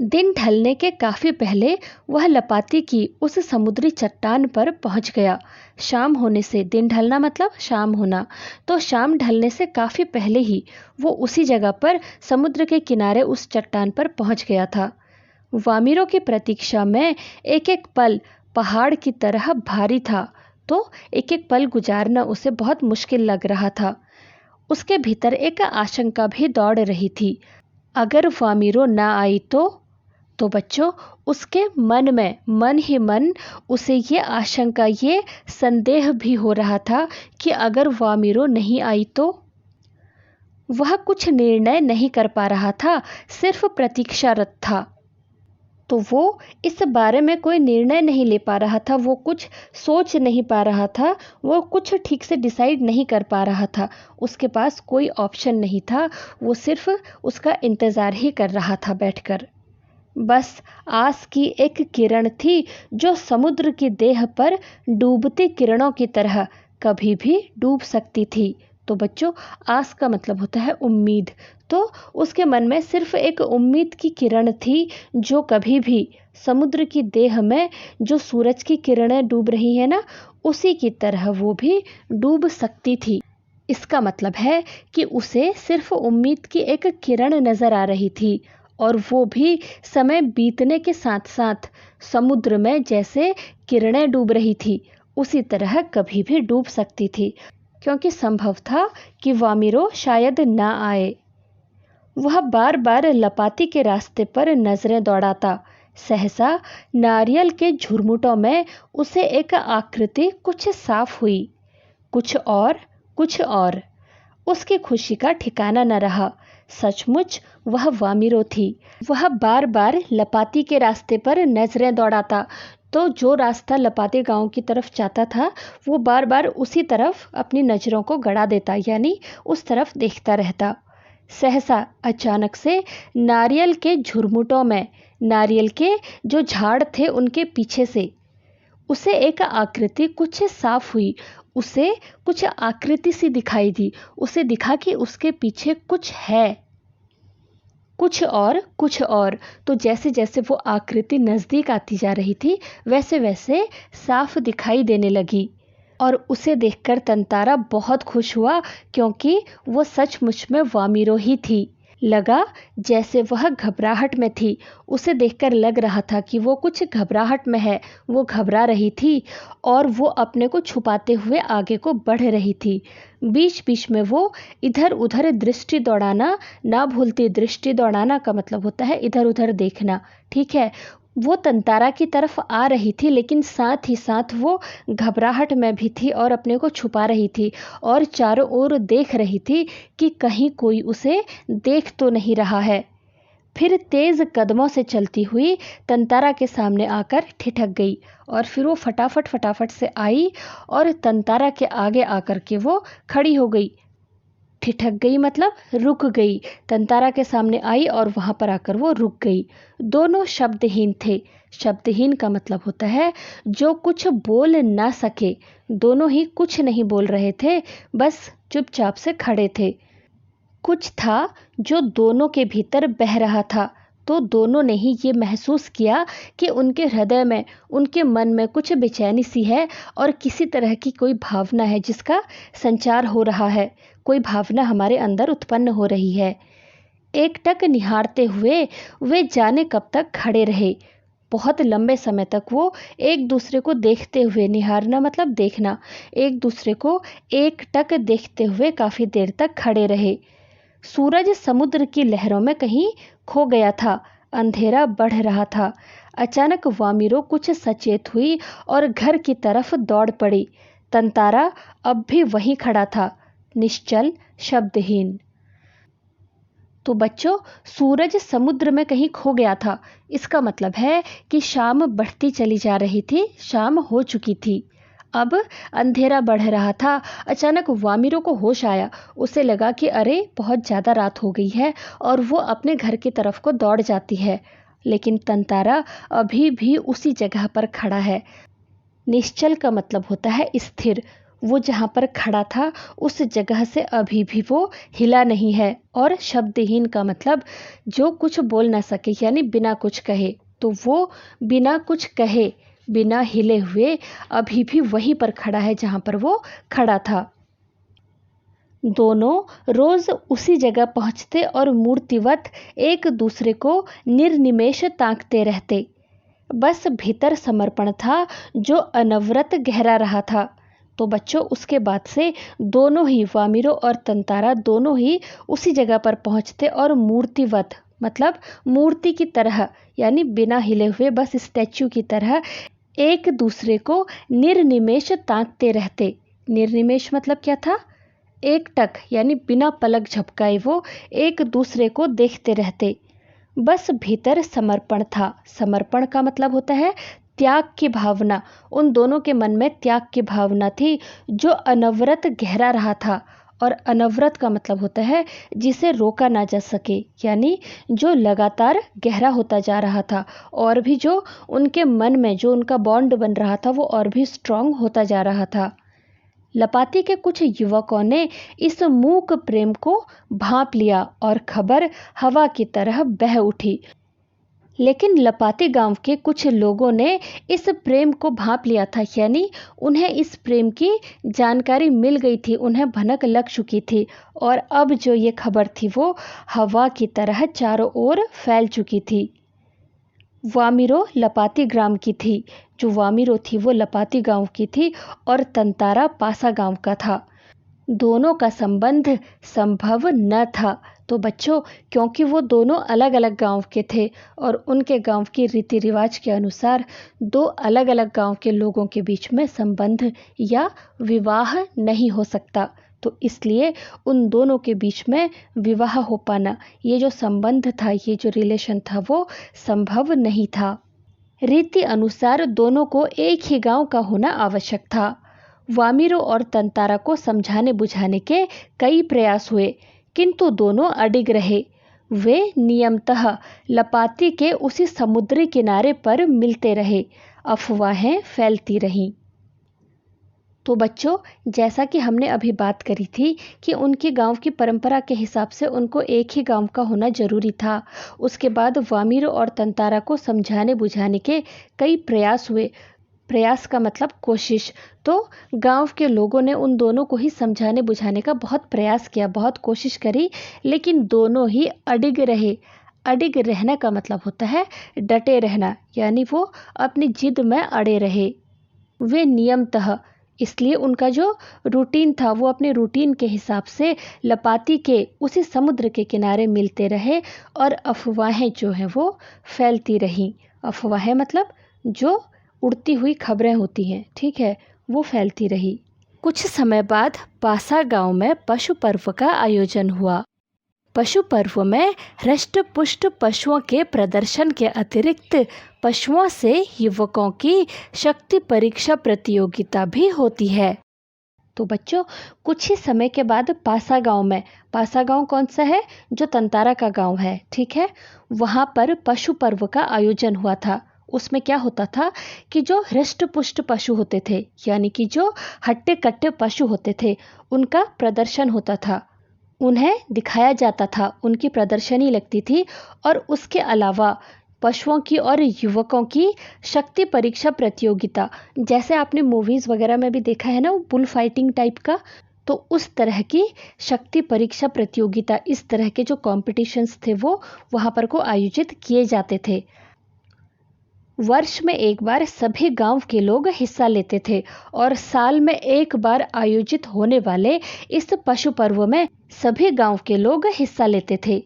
दिन ढलने के काफी पहले वह लपाती की उस समुद्री चट्टान पर पहुंच गया। शाम होने से, दिन ढलना मतलब शाम होना, तो शाम ढलने से काफी पहले ही वो उसी जगह पर समुद्र के किनारे उस चट्टान पर पहुंच गया था। वामिरों की प्रतीक्षा में एक एक पल पहाड़ की तरह भारी था, तो एक एक पल गुजारना उसे बहुत मुश्किल लग रहा था। उसके भीतर एक आशंका भी दौड़ रही थी। अगर वामिरो ना आई तो बच्चों उसके मन में, मन ही मन उसे ये आशंका, ये संदेह भी हो रहा था कि अगर वामिरो नहीं आई तो। वह कुछ निर्णय नहीं कर पा रहा था, सिर्फ प्रतीक्षारत था। तो वो इस बारे में कोई निर्णय नहीं ले पा रहा था, वो कुछ सोच नहीं पा रहा था, वो कुछ ठीक से डिसाइड नहीं कर पा रहा था। उसके पास कोई ऑप्शन नहीं था, वो सिर्फ उसका इंतज़ार ही कर रहा था बैठकर। बस आस की एक किरण थी जो समुद्र की देह पर डूबती किरणों की तरह कभी भी डूब सकती थी। तो बच्चों, आस का मतलब होता है उम्मीद। तो उसके मन में सिर्फ एक उम्मीद की किरण थी जो कभी भी समुद्र की देह में जो सूरज की किरणें डूब रही है ना, उसी की तरह वो भी डूब सकती थी। इसका मतलब है कि उसे सिर्फ उम्मीद की एक किरण नजर आ रही थी, और वो भी समय बीतने के साथ साथ समुद्र में जैसे किरणें डूब रही थी उसी तरह कभी भी डूब सकती थी, क्योंकि संभव था कि वामिरो शायद ना आए। वह बार बार लपाती के रास्ते पर नजरें दौड़ाता। सहसा नारियल के झुरमुटों में उसे एक आकृति कुछ साफ हुई, कुछ और। उसकी खुशी का ठिकाना न रहा। सचमुच वह वामिरो थी। वह बार बार लपाती के रास्ते पर नजरें दौड़ाता, तो जो रास्ता लपाती गांव की तरफ जाता था वो बार बार उसी तरफ अपनी नज़रों को गड़ा देता, यानी उस तरफ देखता रहता। सहसा अचानक से नारियल के झुरमुटों में, नारियल के जो झाड़ थे उनके पीछे से उसे एक आकृति कुछ साफ हुई, उसे कुछ आकृति सी दिखाई दी, उसे दिखा कि उसके पीछे कुछ है, कुछ और कुछ और। तो जैसे जैसे वो आकृति नज़दीक आती जा रही थी वैसे वैसे साफ दिखाई देने लगी और उसे देखकर तंतारा बहुत खुश हुआ, क्योंकि वो सचमुच में वामिरो ही थी। लगा जैसे वह घबराहट में थी, उसे देखकर लग रहा था कि वो कुछ घबराहट में है, वो घबरा रही थी और वो अपने को छुपाते हुए आगे को बढ़ रही थी। बीच बीच में वो इधर उधर दृष्टि दौड़ाना ना भूलती। दृष्टि दौड़ाना का मतलब होता है इधर उधर देखना, ठीक है। वो तंतारा की तरफ आ रही थी, लेकिन साथ ही साथ वो घबराहट में भी थी और अपने को छुपा रही थी और चारों ओर देख रही थी कि कहीं कोई उसे देख तो नहीं रहा है। फिर तेज कदमों से चलती हुई तंतारा के सामने आकर ठिठक गई और फिर वो फटाफट से आई और तंतारा के आगे आकर के वो खड़ी हो गई। ठिठक गई मतलब रुक गई। तंतारा के सामने आई और वहां पर आकर वो रुक गई। दोनों शब्दहीन थे। शब्दहीन का मतलब होता है जो कुछ बोल ना सके। दोनों ही कुछ नहीं बोल रहे थे, बस चुपचाप से खड़े थे। कुछ था जो दोनों के भीतर बह रहा था, तो दोनों ने ही ये महसूस किया कि उनके हृदय में, उनके मन में कुछ बेचैनी सी है और किसी तरह की कोई भावना है जिसका संचार हो रहा है, कोई भावना हमारे अंदर उत्पन्न हो रही है। एकटक निहारते हुए वे जाने कब तक खड़े रहे। बहुत लंबे समय तक वो एक दूसरे को देखते हुए, निहारना मतलब देखना, एक दूसरे को एकटक देखते हुए काफी देर तक खड़े रहे। सूरज समुद्र की लहरों में कहीं खो गया था। अंधेरा बढ़ रहा था। अचानक वामिरो कुछ सचेत हुई और घर की तरफ दौड़ पड़ी। तंतारा अब भी वहीं खड़ा था, निश्चल, शब्दहीन। तो बच्चों, सूरज समुद्र में कहीं खो गया था, इसका मतलब है कि शाम बढ़ती चली जा रही थी, शाम हो चुकी थी। अब अंधेरा बढ़ रहा था। अचानक वामिरो को होश आया। उसे लगा कि अरे बहुत ज़्यादा रात हो गई है और वो अपने घर की तरफ को दौड़ जाती है, लेकिन तंतारा अभी भी उसी जगह पर खड़ा है। निश्चल का मतलब होता है स्थिर। वो जहाँ पर खड़ा था उस जगह से अभी भी वो हिला नहीं है। और शब्दहीन का मतलब जो कुछ बोल ना सके, यानी बिना कुछ कहे। तो वो बिना कुछ कहे, बिना हिले हुए अभी भी वहीं पर खड़ा है जहाँ पर वो खड़ा था। दोनों रोज उसी जगह पहुंचते और मूर्तिवत एक दूसरे को निर्निमेष ताकते रहते। बस भीतर समर्पण था जो अनवरत गहरा रहा था। तो बच्चों, उसके बाद से दोनों ही, वामिरो और तंतारा, दोनों ही उसी जगह पर पहुंचते और मूर्तिवत मतलब मूर्ति की तरह, यानी बिना हिले हुए, बस स्टैच्यू की तरह एक दूसरे को निर्निमेष ताकते रहते। निर्निमेष मतलब क्या था? एकटक, यानी बिना पलक झपकाए वो एक दूसरे को देखते रहते। बस भीतर समर्पण था। समर्पण का मतलब होता है त्याग की भावना। उन दोनों के मन में त्याग की भावना थी जो अनवरत गहरा रहा था। और अनवरत का मतलब होता है जिसे रोका ना जा सके, यानी जो लगातार गहरा होता जा रहा था और भी जो उनके मन में जो उनका बॉन्ड बन रहा था वो और भी स्ट्रांग होता जा रहा था। लपाती के कुछ युवकों ने इस मूक प्रेम को भांप लिया और खबर हवा की तरह बह उठी। लेकिन लपाती गांव के कुछ लोगों ने इस प्रेम को भांप लिया था, यानी उन्हें इस प्रेम की जानकारी मिल गई थी, उन्हें भनक लग चुकी थी और अब जो ये खबर थी वो हवा की तरह चारों ओर फैल चुकी थी। वामिरो लपाती ग्राम की थी। जो वामिरो थी वो लपाती गांव की थी और तंतारा पासा गांव का था। दोनों का संबंध संभव न था। तो बच्चों, क्योंकि वो दोनों अलग अलग गांव के थे और उनके गांव की रीति रिवाज के अनुसार दो अलग अलग गांव के लोगों के बीच में संबंध या विवाह नहीं हो सकता, तो इसलिए उन दोनों के बीच में विवाह हो पाना, ये जो संबंध था, ये जो रिलेशन था, वो संभव नहीं था। रीति अनुसार दोनों को एक ही गांव का होना आवश्यक था। वामिरो और तंतारा को समझाने बुझाने के कई प्रयास हुए, किंतु दोनों अडिग रहे। वे नियमतः लपाती के उसी समुद्री किनारे पर मिलते रहे। अफवाहें फैलती रहीं। तो बच्चों, जैसा कि हमने अभी बात करी थी कि उनके गांव की परंपरा के हिसाब से उनको एक ही गांव का होना जरूरी था। उसके बाद वामिरो और तंतारा को समझाने बुझाने के कई प्रयास हुए। प्रयास का मतलब कोशिश। तो गांव के लोगों ने उन दोनों को ही समझाने बुझाने का बहुत प्रयास किया, बहुत कोशिश करी, लेकिन दोनों ही अडिग रहे। अडिग रहना का मतलब होता है डटे रहना, यानी वो अपनी जिद में अड़े रहे। वे नियमतः, इसलिए उनका जो रूटीन था वो अपने रूटीन के हिसाब से लपाती के उसी समुद्र के किनारे मिलते रहे और अफवाहें जो हैं वो फैलती रहीं। अफवाहें मतलब जो उड़ती हुई खबरें होती हैं, ठीक है, वो फैलती रही। कुछ समय बाद पासा गांव में पशु पर्व का आयोजन हुआ। पशु पर्व में हृष्ट पुष्ट पशुओं के प्रदर्शन के अतिरिक्त पशुओं से युवकों की शक्ति परीक्षा प्रतियोगिता भी होती है। तो बच्चों, कुछ ही समय के बाद पासा गांव में, पासा गांव कौन सा है? जो तंतारा का गांव है, ठीक है, वहाँ पर पशु पर्व का आयोजन हुआ था। उसमें क्या होता था कि जो हृष्ट पुष्ट पशु होते थे, यानी कि जो हट्टे कट्टे पशु होते थे, उनका प्रदर्शन होता था, उन्हें दिखाया जाता था, उनकी प्रदर्शनी लगती थी। और उसके अलावा पशुओं की और युवकों की शक्ति परीक्षा प्रतियोगिता, जैसे आपने मूवीज़ वगैरह में भी देखा है ना, वो बुल फाइटिंग टाइप का, तो उस तरह की शक्ति परीक्षा प्रतियोगिता, इस तरह के जो कॉम्पिटिशन्स थे वो वहाँ पर को आयोजित किए जाते थे। वर्ष में एक बार सभी गांव के लोग हिस्सा लेते थे और साल में एक बार आयोजित होने वाले इस पशु पर्व में सभी गांव के लोग हिस्सा लेते थे।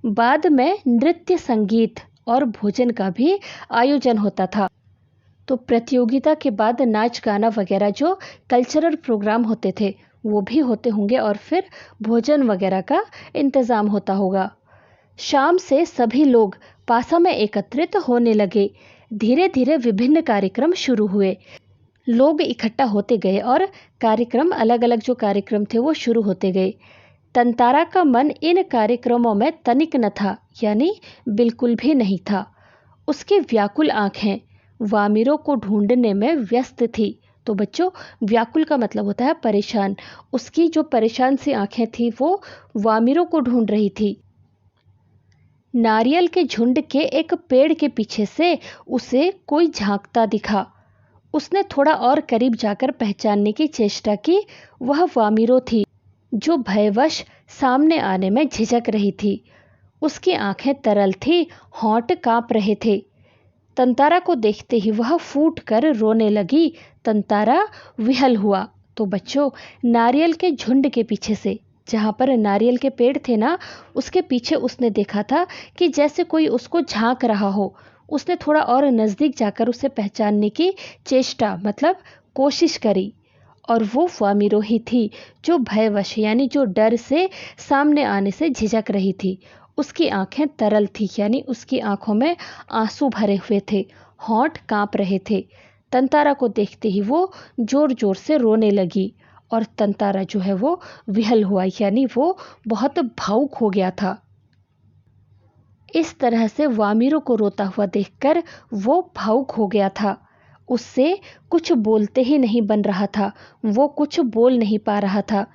बाद में नृत्य, संगीत और भोजन का भी आयोजन होता था। तो प्रतियोगिता के बाद नाच गाना वगैरह जो कल्चरल प्रोग्राम होते थे वो भी होते होंगे और फिर भोजन वगैरह का इंतज़ाम होता होगा। शाम से सभी लोग पासा में एकत्रित होने लगे। धीरे धीरे विभिन्न कार्यक्रम शुरू हुए। लोग इकट्ठा होते गए और कार्यक्रम, अलग अलग जो कार्यक्रम थे वो शुरू होते गए। तंतारा का मन इन कार्यक्रमों में तनिक न था, यानी बिल्कुल भी नहीं था। उसकी व्याकुल आंखें वामिरों को ढूंढने में व्यस्त थी। तो बच्चों, व्याकुल का मतलब होता है परेशान। उसकी जो परेशान सी आंखें थी वो वामिरों को ढूंढ रही थी। नारियल के झुंड के एक पेड़ के पीछे से उसे कोई झांकता दिखा। उसने थोड़ा और करीब जाकर पहचानने की चेष्टा की। वह वामिरो थी जो भयवश सामने आने में झिझक रही थी। उसकी आंखें तरल थी, होंठ कांप रहे थे। तंतारा को देखते ही वह फूट कर रोने लगी। तंतारा विहल हुआ। तो बच्चों, नारियल के झुंड के पीछे से, जहाँ पर नारियल के पेड़ थे ना, उसके पीछे उसने देखा था कि जैसे कोई उसको झांक रहा हो। उसने थोड़ा और नज़दीक जाकर उसे पहचानने की चेष्टा, मतलब कोशिश करी, और वो वामिरो ही थी जो भयवश, यानी जो डर से सामने आने से झिझक रही थी। उसकी आंखें तरल थी, यानी उसकी आंखों में आंसू भरे हुए थे, होंठ कांप रहे थे। तंतारा को देखते ही वो जोर जोर से रोने लगी और तंतारा जो है वो विहल हुआ, यानी वो बहुत भावुक हो गया था। इस तरह से वामिरो को रोता हुआ देखकर वो भावुक हो गया था। उससे कुछ बोलते ही नहीं बन रहा था, वो कुछ बोल नहीं पा रहा था।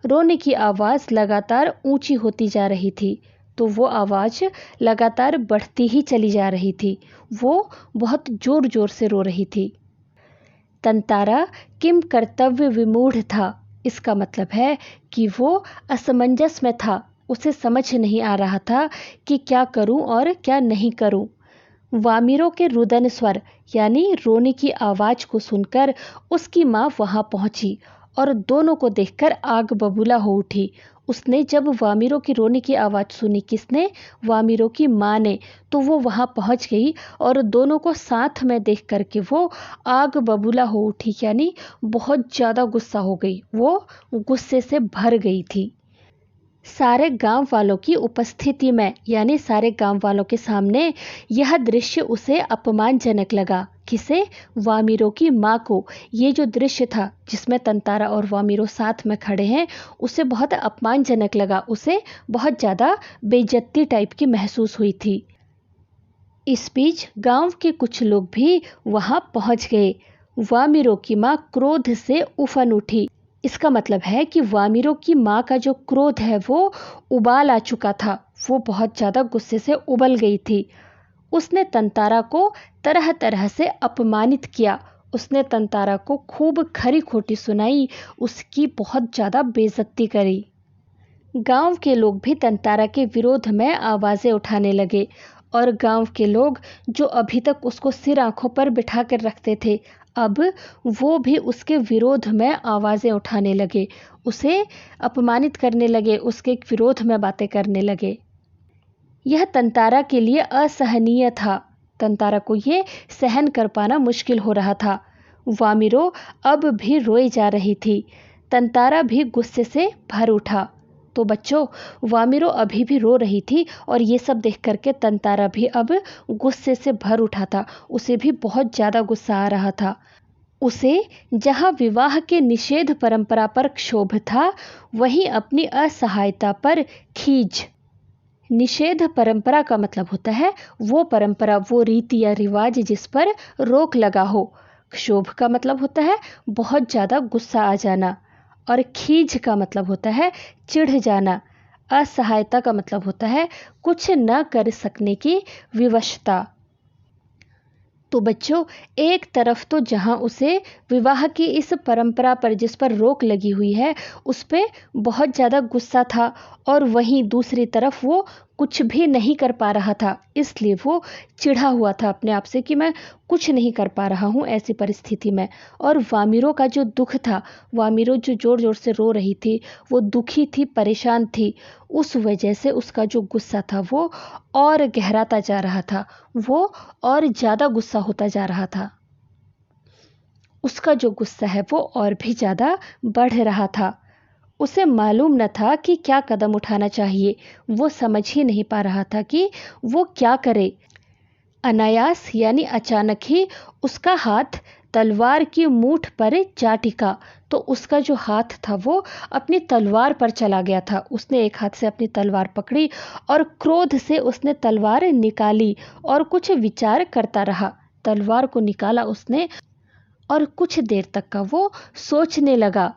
रोने की आवाज़ लगातार ऊंची होती जा रही थी, तो वो आवाज़ लगातार बढ़ती ही चली जा रही थी। वो बहुत जोर जोर से रो रही थी। तंतारा किम कर्तव्य विमूढ़ था। इसका मतलब है कि वो असमंजस में था। उसे समझ नहीं आ रहा था कि क्या करूं और क्या नहीं करूं। वामिरो के रुदन स्वर, यानी रोने की आवाज़ को सुनकर उसकी माँ वहां पहुंची और दोनों को देखकर आग बबूला हो उठी। उसने जब वामिरो की रोने की आवाज़ सुनी, किसने? वामिरो की माँ ने, तो वो वहाँ पहुँच गई और दोनों को साथ में देख करके वो आग बबूला हो उठी, यानी बहुत ज़्यादा गुस्सा हो गई। वो गुस्से से भर गई थी। सारे गांव वालों की उपस्थिति में, यानी सारे गांव वालों के सामने यह दृश्य उसे अपमानजनक लगा। किसे? वामिरो की माँ को। ये जो दृश्य था जिसमें तंतारा और वामिरो साथ में खड़े हैं, उसे बहुत अपमानजनक लगा। उसे बहुत ज़्यादा बेइज्जती टाइप की महसूस हुई थी। इस बीच गांव के कुछ लोग भी वहां पहुंच गए। वामिरो की मां क्रोध से उफन उठी। इसका मतलब है कि वामिरो की मां का जो क्रोध है वो उबाल आ चुका था। वो बहुत ज्यादा गुस्से से उबल गई थी। उसने तंतारा को तरह तरह से अपमानित किया। उसने तंतारा को खूब खरी खोटी सुनाई, उसकी बहुत ज्यादा बेइज्जती करी। गांव के लोग भी तंतारा के विरोध में आवाजें उठाने लगे और गांव के लोग जो अभी तक उसको सिर आंखों पर बिठा कर रखते थे, अब वो भी उसके विरोध में आवाजें उठाने लगे, उसे अपमानित करने लगे, उसके विरोध में बातें करने लगे। यह तंतारा के लिए असहनीय था। तंतारा को ये सहन कर पाना मुश्किल हो रहा था। वामिरो अब भी रोई जा रही थी। तंतारा भी गुस्से से भर उठा। तो बच्चों, वामिरो अभी भी रो रही थी और ये सब देख करके तंतारा भी अब गुस्से से भर उठा था। उसे भी बहुत ज़्यादा गुस्सा आ रहा था। उसे जहाँ विवाह के निषेध परंपरा पर क्षोभ था, वहीं अपनी असहायता पर खीज। निषेध परंपरा का मतलब होता है वो परंपरा, वो रीति या रिवाज जिस पर रोक लगा हो। क्षोभ का मतलब होता है बहुत ज़्यादा गुस्सा आ जाना। और खीज का मतलब होता है चिढ़ जाना। असहायता का मतलब होता है कुछ न कर सकने की विवशता। तो बच्चों, एक तरफ तो जहां उसे विवाह की इस परंपरा पर जिस पर रोक लगी हुई है उस पर बहुत ज़्यादा गुस्सा था, और वहीं दूसरी तरफ वो कुछ भी नहीं कर पा रहा था, इसलिए वो चिढ़ा हुआ था अपने आप से कि मैं कुछ नहीं कर पा रहा हूँ ऐसी परिस्थिति में। और वामिरो का जो दुख था, वामिरो जो ज़ोर ज़ोर से रो रही थी, वो दुखी थी, परेशान थी। उस वजह से उसका जो गुस्सा था वो और गहराता जा रहा था, वो और ज़्यादा गुस्सा होता जा रहा था। उसका जो गुस्सा है वो और भी ज़्यादा बढ़ रहा था। उसे मालूम न था कि क्या कदम उठाना चाहिए। वो समझ ही नहीं पा रहा था कि वो क्या करे। अनायास यानी अचानक ही उसका हाथ तलवार की मूठ पर जा टिका। तो उसका जो हाथ था वो अपनी तलवार पर चला गया था। उसने एक हाथ से अपनी तलवार पकड़ी और क्रोध से उसने तलवार निकाली और कुछ विचार करता रहा। तलवार को निकाला उसने और कुछ देर तक का वो सोचने लगा।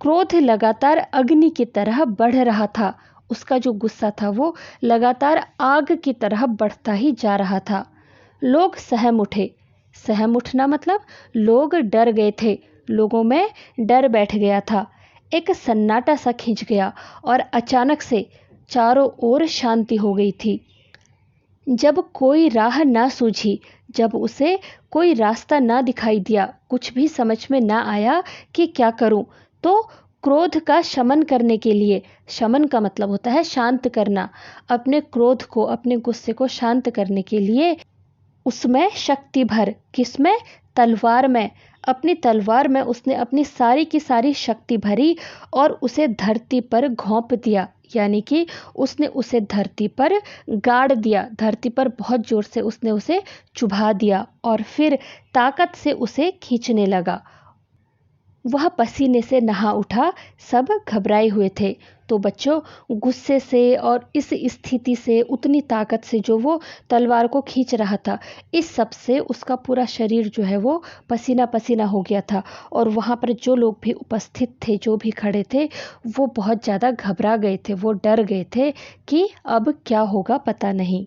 क्रोध लगातार अग्नि की तरह बढ़ रहा था। उसका जो गुस्सा था वो लगातार आग की तरह बढ़ता ही जा रहा था। लोग सहम उठे। सहम उठना मतलब लोग डर गए थे। लोगों में डर बैठ गया था। एक सन्नाटा सा खिंच गया और अचानक से चारों ओर शांति हो गई थी। जब कोई राह ना सूझी, जब उसे कोई रास्ता ना दिखाई दिया, कुछ भी समझ में ना आया कि क्या करूं, तो क्रोध का शमन करने के लिए, शमन का मतलब होता है शांत करना, अपने क्रोध को, अपने गुस्से को शांत करने के लिए उसमें शक्ति भर, किसमें? तलवार में। अपनी तलवार में उसने अपनी सारी की सारी शक्ति भरी और उसे धरती पर घोंप दिया, यानी कि उसने उसे धरती पर गाड़ दिया। धरती पर बहुत जोर से उसने उसे चुभा दिया और फिर ताकत से उसे खींचने लगा। वह पसीने से नहा उठा। सब घबराए हुए थे। तो बच्चों, गुस्से से और इस स्थिति से, उतनी ताकत से जो वो तलवार को खींच रहा था, इस सब से उसका पूरा शरीर जो है वो पसीना पसीना हो गया था। और वहाँ पर जो लोग भी उपस्थित थे, जो भी खड़े थे, वो बहुत ज़्यादा घबरा गए थे, वो डर गए थे कि अब क्या होगा पता नहीं।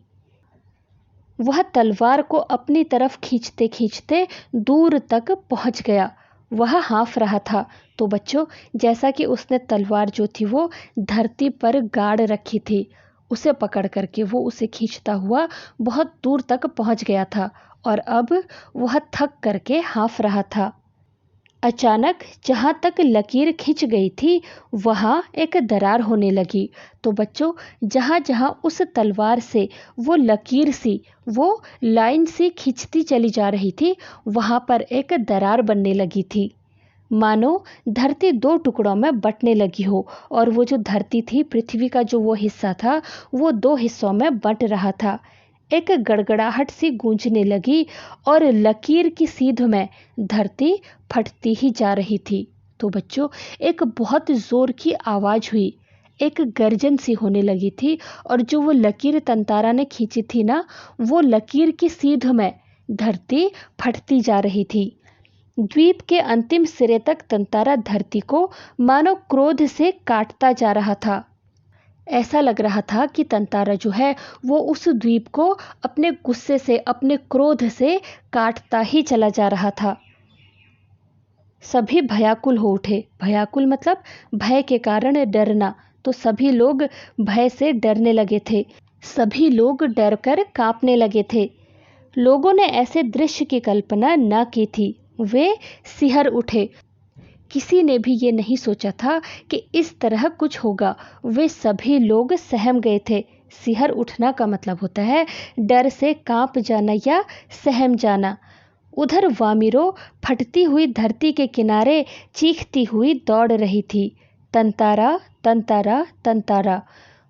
वह तलवार को अपनी तरफ खींचते खींचते दूर तक पहुंच गया। वह हाँफ रहा था। तो बच्चों, जैसा कि उसने तलवार जो थी वो धरती पर गाड़ रखी थी, उसे पकड़ करके वो उसे खींचता हुआ बहुत दूर तक पहुंच गया था और अब वह थक करके हाँफ रहा था। अचानक जहाँ तक लकीर खिंच गई थी वहाँ एक दरार होने लगी। तो बच्चों, जहाँ जहाँ उस तलवार से वो लकीर सी, वो लाइन सी खिंचती चली जा रही थी, वहाँ पर एक दरार बनने लगी थी। मानो धरती दो टुकड़ों में बंटने लगी हो और वो जो धरती थी, पृथ्वी का जो वो हिस्सा था, वो दो हिस्सों में बंट रहा था। एक गड़गड़ाहट सी गूंजने लगी और लकीर की सीध में धरती फटती ही जा रही थी। तो बच्चों, एक बहुत जोर की आवाज हुई। एक गर्जन सी होने लगी थी और जो वो लकीर तंतारा ने खींची थी ना, वो लकीर की सीध में धरती फटती जा रही थी। द्वीप के अंतिम सिरे तक तंतारा धरती को मानो क्रोध से काटता जा रहा था। ऐसा लग रहा था कि तंतारा जो है वो उस द्वीप को अपने गुस्से से, अपने क्रोध से काटता ही चला जा रहा था। सभी भयाकुल हो उठे। भयाकुल मतलब भय के कारण डरना। तो सभी लोग भय से डरने लगे थे। सभी लोग डरकर कांपने लगे थे। लोगों ने ऐसे दृश्य की कल्पना न की थी। वे सिहर उठे। किसी ने भी ये नहीं सोचा था कि इस तरह कुछ होगा। वे सभी लोग सहम गए थे। सिहर उठना का मतलब होता है डर से कांप जाना या सहम जाना। उधर वामिरो फटती हुई धरती के किनारे चीखती हुई दौड़ रही थी, तंतारा तंतारा तंतारा।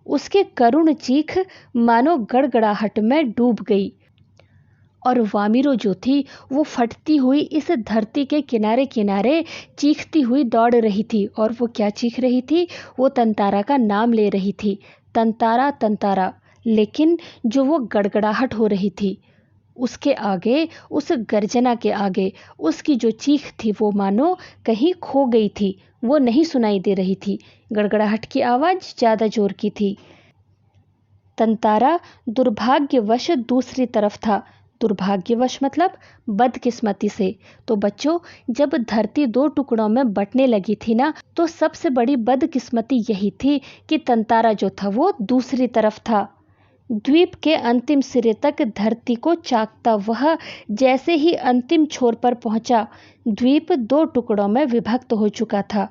उसके करुण चीख मानो गड़गड़ाहट में डूब गई। और वामिरो जो थी वो फटती हुई इस धरती के किनारे किनारे चीखती हुई दौड़ रही थी। और वो क्या चीख रही थी? वो तंतारा का नाम ले रही थी, तंतारा तंतारा। लेकिन जो वो गड़गड़ाहट हो रही थी, उसके आगे, उस गर्जना के आगे उसकी जो चीख थी वो मानो कहीं खो गई थी। वो नहीं सुनाई दे रही थी। गड़गड़ाहट की आवाज़ ज़्यादा जोर की थी। तंतारा दुर्भाग्यवश दूसरी तरफ था। दुर्भाग्यवश मतलब बदकिस्मती से। तो बच्चों, जब धरती दो टुकड़ों में बंटने लगी थी ना, तो सबसे बड़ी बदकिस्मती यही थी कि तंतारा जो था वो दूसरी तरफ था। द्वीप के अंतिम सिरे तक धरती को चाकता वह जैसे ही अंतिम छोर पर पहुंचा, द्वीप दो टुकड़ों में विभक्त हो चुका था।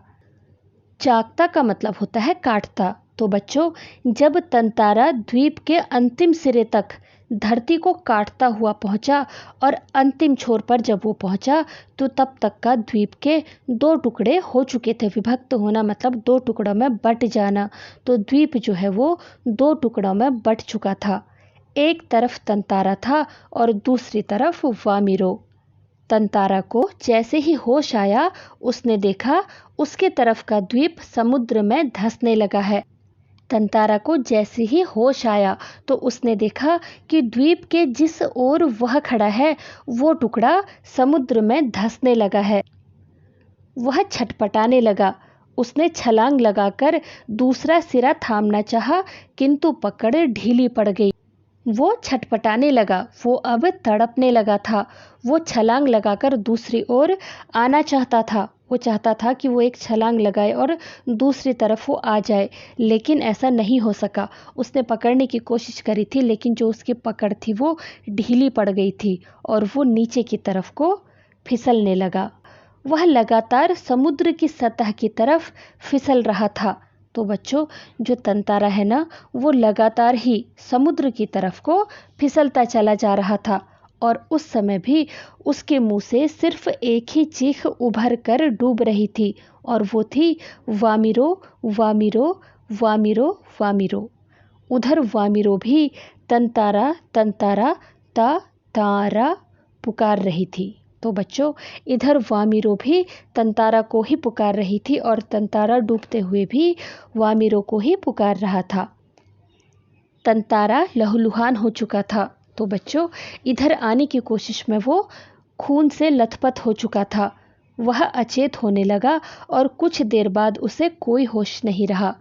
चाकता का मतलब होता है काटता। तो बच्चों, जब तंतारा द्वीप के अंतिम सिरे तक धरती को काटता हुआ पहुंचा और अंतिम छोर पर जब वो पहुंचा, तो तब तक का द्वीप के दो टुकड़े हो चुके थे। विभक्त होना मतलब दो टुकड़ों में बट जाना। तो द्वीप जो है वो दो टुकड़ों में बट चुका था। एक तरफ तंतारा था और दूसरी तरफ वामिरो। तंतारा को जैसे ही होश आया, उसने देखा उसके तरफ का द्वीप समुद्र में धंसने लगा है। तंतारा को जैसे ही होश आया तो उसने देखा कि द्वीप के जिस ओर वह खड़ा है वो टुकड़ा समुद्र में धंसने लगा है। वह छटपटाने लगा। उसने छलांग लगाकर दूसरा सिरा थामना चाहा, किंतु पकड़ ढीली पड़ गई। वो छटपटाने लगा। वो अब तड़पने लगा था। वो छलांग लगाकर दूसरी ओर आना चाहता था। वो चाहता था कि वो एक छलांग लगाए और दूसरी तरफ वो आ जाए, लेकिन ऐसा नहीं हो सका। उसने पकड़ने की कोशिश करी थी, लेकिन जो उसकी पकड़ थी वो ढीली पड़ गई थी और वो नीचे की तरफ को फिसलने लगा। वह लगातार समुद्र की सतह की तरफ फिसल रहा था। तो बच्चों, जो तंतारा है ना, वो लगातार ही समुद्र की तरफ को फिसलता चला जा रहा था। और उस समय भी उसके मुंह से सिर्फ एक ही चीख उभर कर डूब रही थी, और वो थी वामिरो वामिरो वामिरो वामिरो। उधर वामिरो भी तंतारा तंतारा ता तारा पुकार रही थी। तो बच्चों, इधर वामिरो भी तंतारा को ही पुकार रही थी और तंतारा डूबते हुए भी वामिरो को ही पुकार रहा था। तंतारा लहूलुहान हो चुका था। तो बच्चों, इधर आने की कोशिश में वो खून से लथपथ हो चुका था। वह अचेत होने लगा और कुछ देर बाद उसे कोई होश नहीं रहा।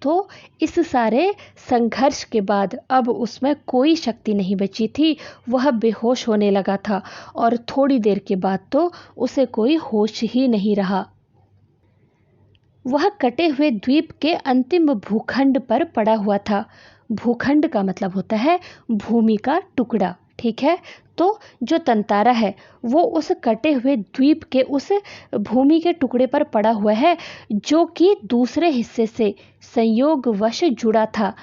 तो इस सारे संघर्ष के बाद अब उसमें कोई शक्ति नहीं बची थी। वह बेहोश होने लगा था और थोड़ी देर के बाद तो उसे कोई होश ही नहीं रहा। वह कटे हुए द्वीप के अंतिम भूखंड पर पड़ा हुआ था। भूखंड का मतलब होता है भूमि का टुकड़ा, ठीक है। तो जो तंतारा है वो उस कटे हुए द्वीप के उस भूमि के टुकड़े पर पड़ा हुआ है, जो कि दूसरे हिस्से से संयोगवश जुड़ा था।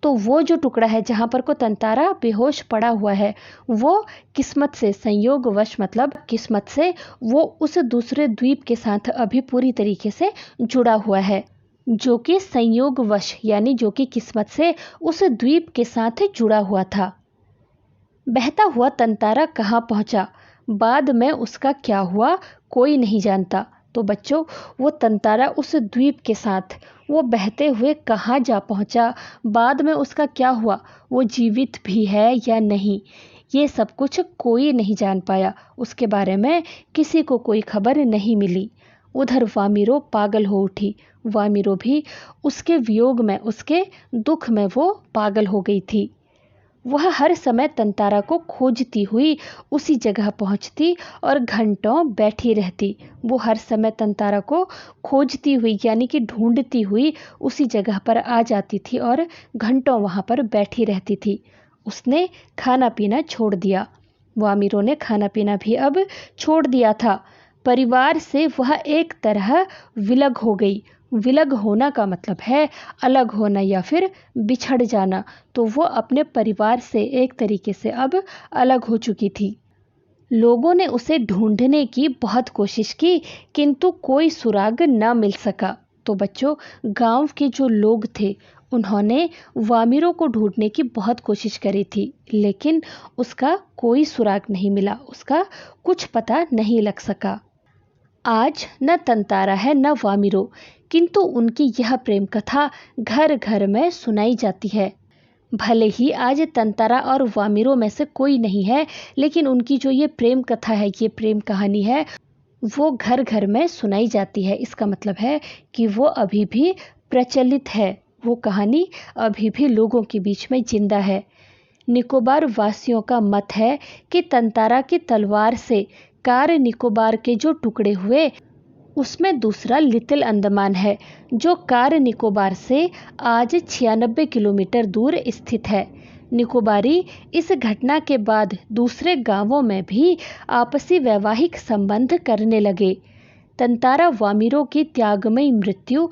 तो वो जो टुकड़ा है जहाँ पर को तंतारा बेहोश पड़ा हुआ है, वो किस्मत से, संयोगवश मतलब किस्मत से, वो उस दूसरे द्वीप के साथ अभी पूरी तरीके से जुड़ा हुआ है, जो कि संयोगवश यानी जो कि किस्मत से उस द्वीप के साथ जुड़ा हुआ था। बहता हुआ तंतारा कहाँ पहुंचा, बाद में उसका क्या हुआ, कोई नहीं जानता। तो बच्चों, वो तंतारा उस द्वीप के साथ वो बहते हुए कहाँ जा पहुँचा, बाद में उसका क्या हुआ, वो जीवित भी है या नहीं, ये सब कुछ कोई नहीं जान पाया। उसके बारे में किसी को कोई खबर नहीं मिली। उधर वामिरो पागल हो उठी। वामिरो भी उसके वियोग में, उसके दुख में वो पागल हो गई थी। वह हर समय तंतारा को खोजती हुई उसी जगह पहुंचती और घंटों बैठी रहती। वो हर समय तंतारा को खोजती हुई यानी कि ढूंढती हुई उसी जगह पर आ जाती थी और घंटों वहां पर बैठी रहती थी। उसने खाना पीना छोड़ दिया। वामिरो ने खाना पीना भी अब छोड़ दिया था। परिवार से वह एक तरह विलग हो गई। विलग होना का मतलब है अलग होना या फिर बिछड़ जाना। तो वो अपने परिवार से एक तरीके से अब अलग हो चुकी थी। लोगों ने उसे ढूंढने की बहुत कोशिश की, किंतु कोई सुराग न मिल सका। तो बच्चों, गांव के जो लोग थे उन्होंने वामिरो को ढूंढने की बहुत कोशिश करी थी, लेकिन उसका कोई सुराग नहीं मिला, उसका कुछ पता नहीं लग सका। आज न तंतारा है न वामिरो, किंतु उनकी यह प्रेम कथा घर घर में सुनाई जाती है। भले ही आज तंतारा और वामिरो में से कोई नहीं है, लेकिन उनकी जो ये प्रेम कथा है, ये प्रेम कहानी है, वो घर घर में सुनाई जाती है। इसका मतलब है कि वो अभी भी प्रचलित है, वो कहानी अभी भी लोगों के बीच में जिंदा है। निकोबार वासियों का मत है कि तंतारा की तलवार से कार निकोबार के जो टुकड़े हुए, उसमें दूसरा लिटिल अंडमान है, जो कार निकोबार से आज 96 किलोमीटर दूर स्थित है। निकोबारी इस घटना के बाद दूसरे गांवों में भी आपसी वैवाहिक संबंध करने लगे। तंतारा वामिरो की त्यागमयी मृत्यु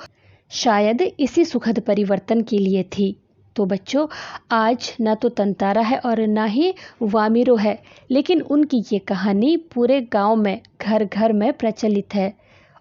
शायद इसी सुखद परिवर्तन के लिए थी। तो बच्चों, आज ना तो तंतारा है और ना ही वामिरो है, लेकिन उनकी ये कहानी पूरे गांव में, घर घर में प्रचलित है।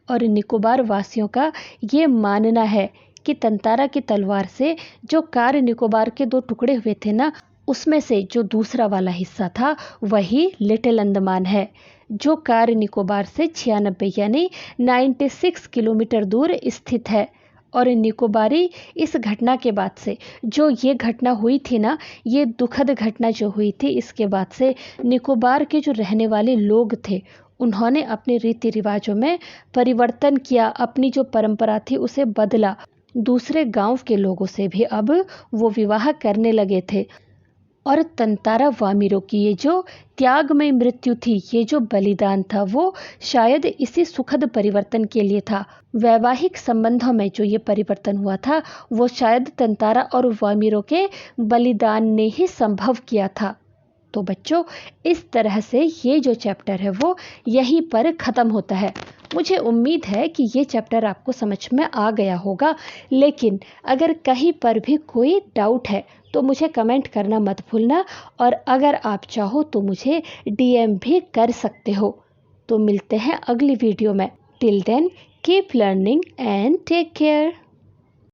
और निकोबार वासियों का ये मानना है कि तंतारा की तलवार से जो कार निकोबार के 2 टुकड़े हुए थे ना, उसमें से जो दूसरा वाला हिस्सा था वही लिटिल अंडमान है, जो कार निकोबार से 96 यानी 96 किलोमीटर दूर स्थित है। और निकोबारी इस घटना के बाद से, जो ये घटना हुई थी ना, ये दुखद घटना जो हुई थी, इसके बाद से निकोबार के जो रहने वाले लोग थे उन्होंने अपने रीति रिवाजों में परिवर्तन किया, अपनी जो परंपरा थी उसे बदला। दूसरे गांव के लोगों से भी अब वो विवाह करने लगे थे। और तंतारा वामिरो की ये जो त्यागमय मृत्यु थी, ये जो बलिदान था, वो शायद इसी सुखद परिवर्तन के लिए था। वैवाहिक संबंधों में जो ये परिवर्तन हुआ था, वो शायद तंतारा और वामिरो के बलिदान ने ही संभव किया था। तो बच्चों, इस तरह से ये जो चैप्टर है वो यहीं पर ख़त्म होता है। मुझे उम्मीद है कि ये चैप्टर आपको समझ में आ गया होगा, लेकिन अगर कहीं पर भी कोई डाउट है तो मुझे कमेंट करना मत भूलना, और अगर आप चाहो तो मुझे DM भी कर सकते हो। तो मिलते हैं अगली वीडियो में। Till then, keep learning and take care.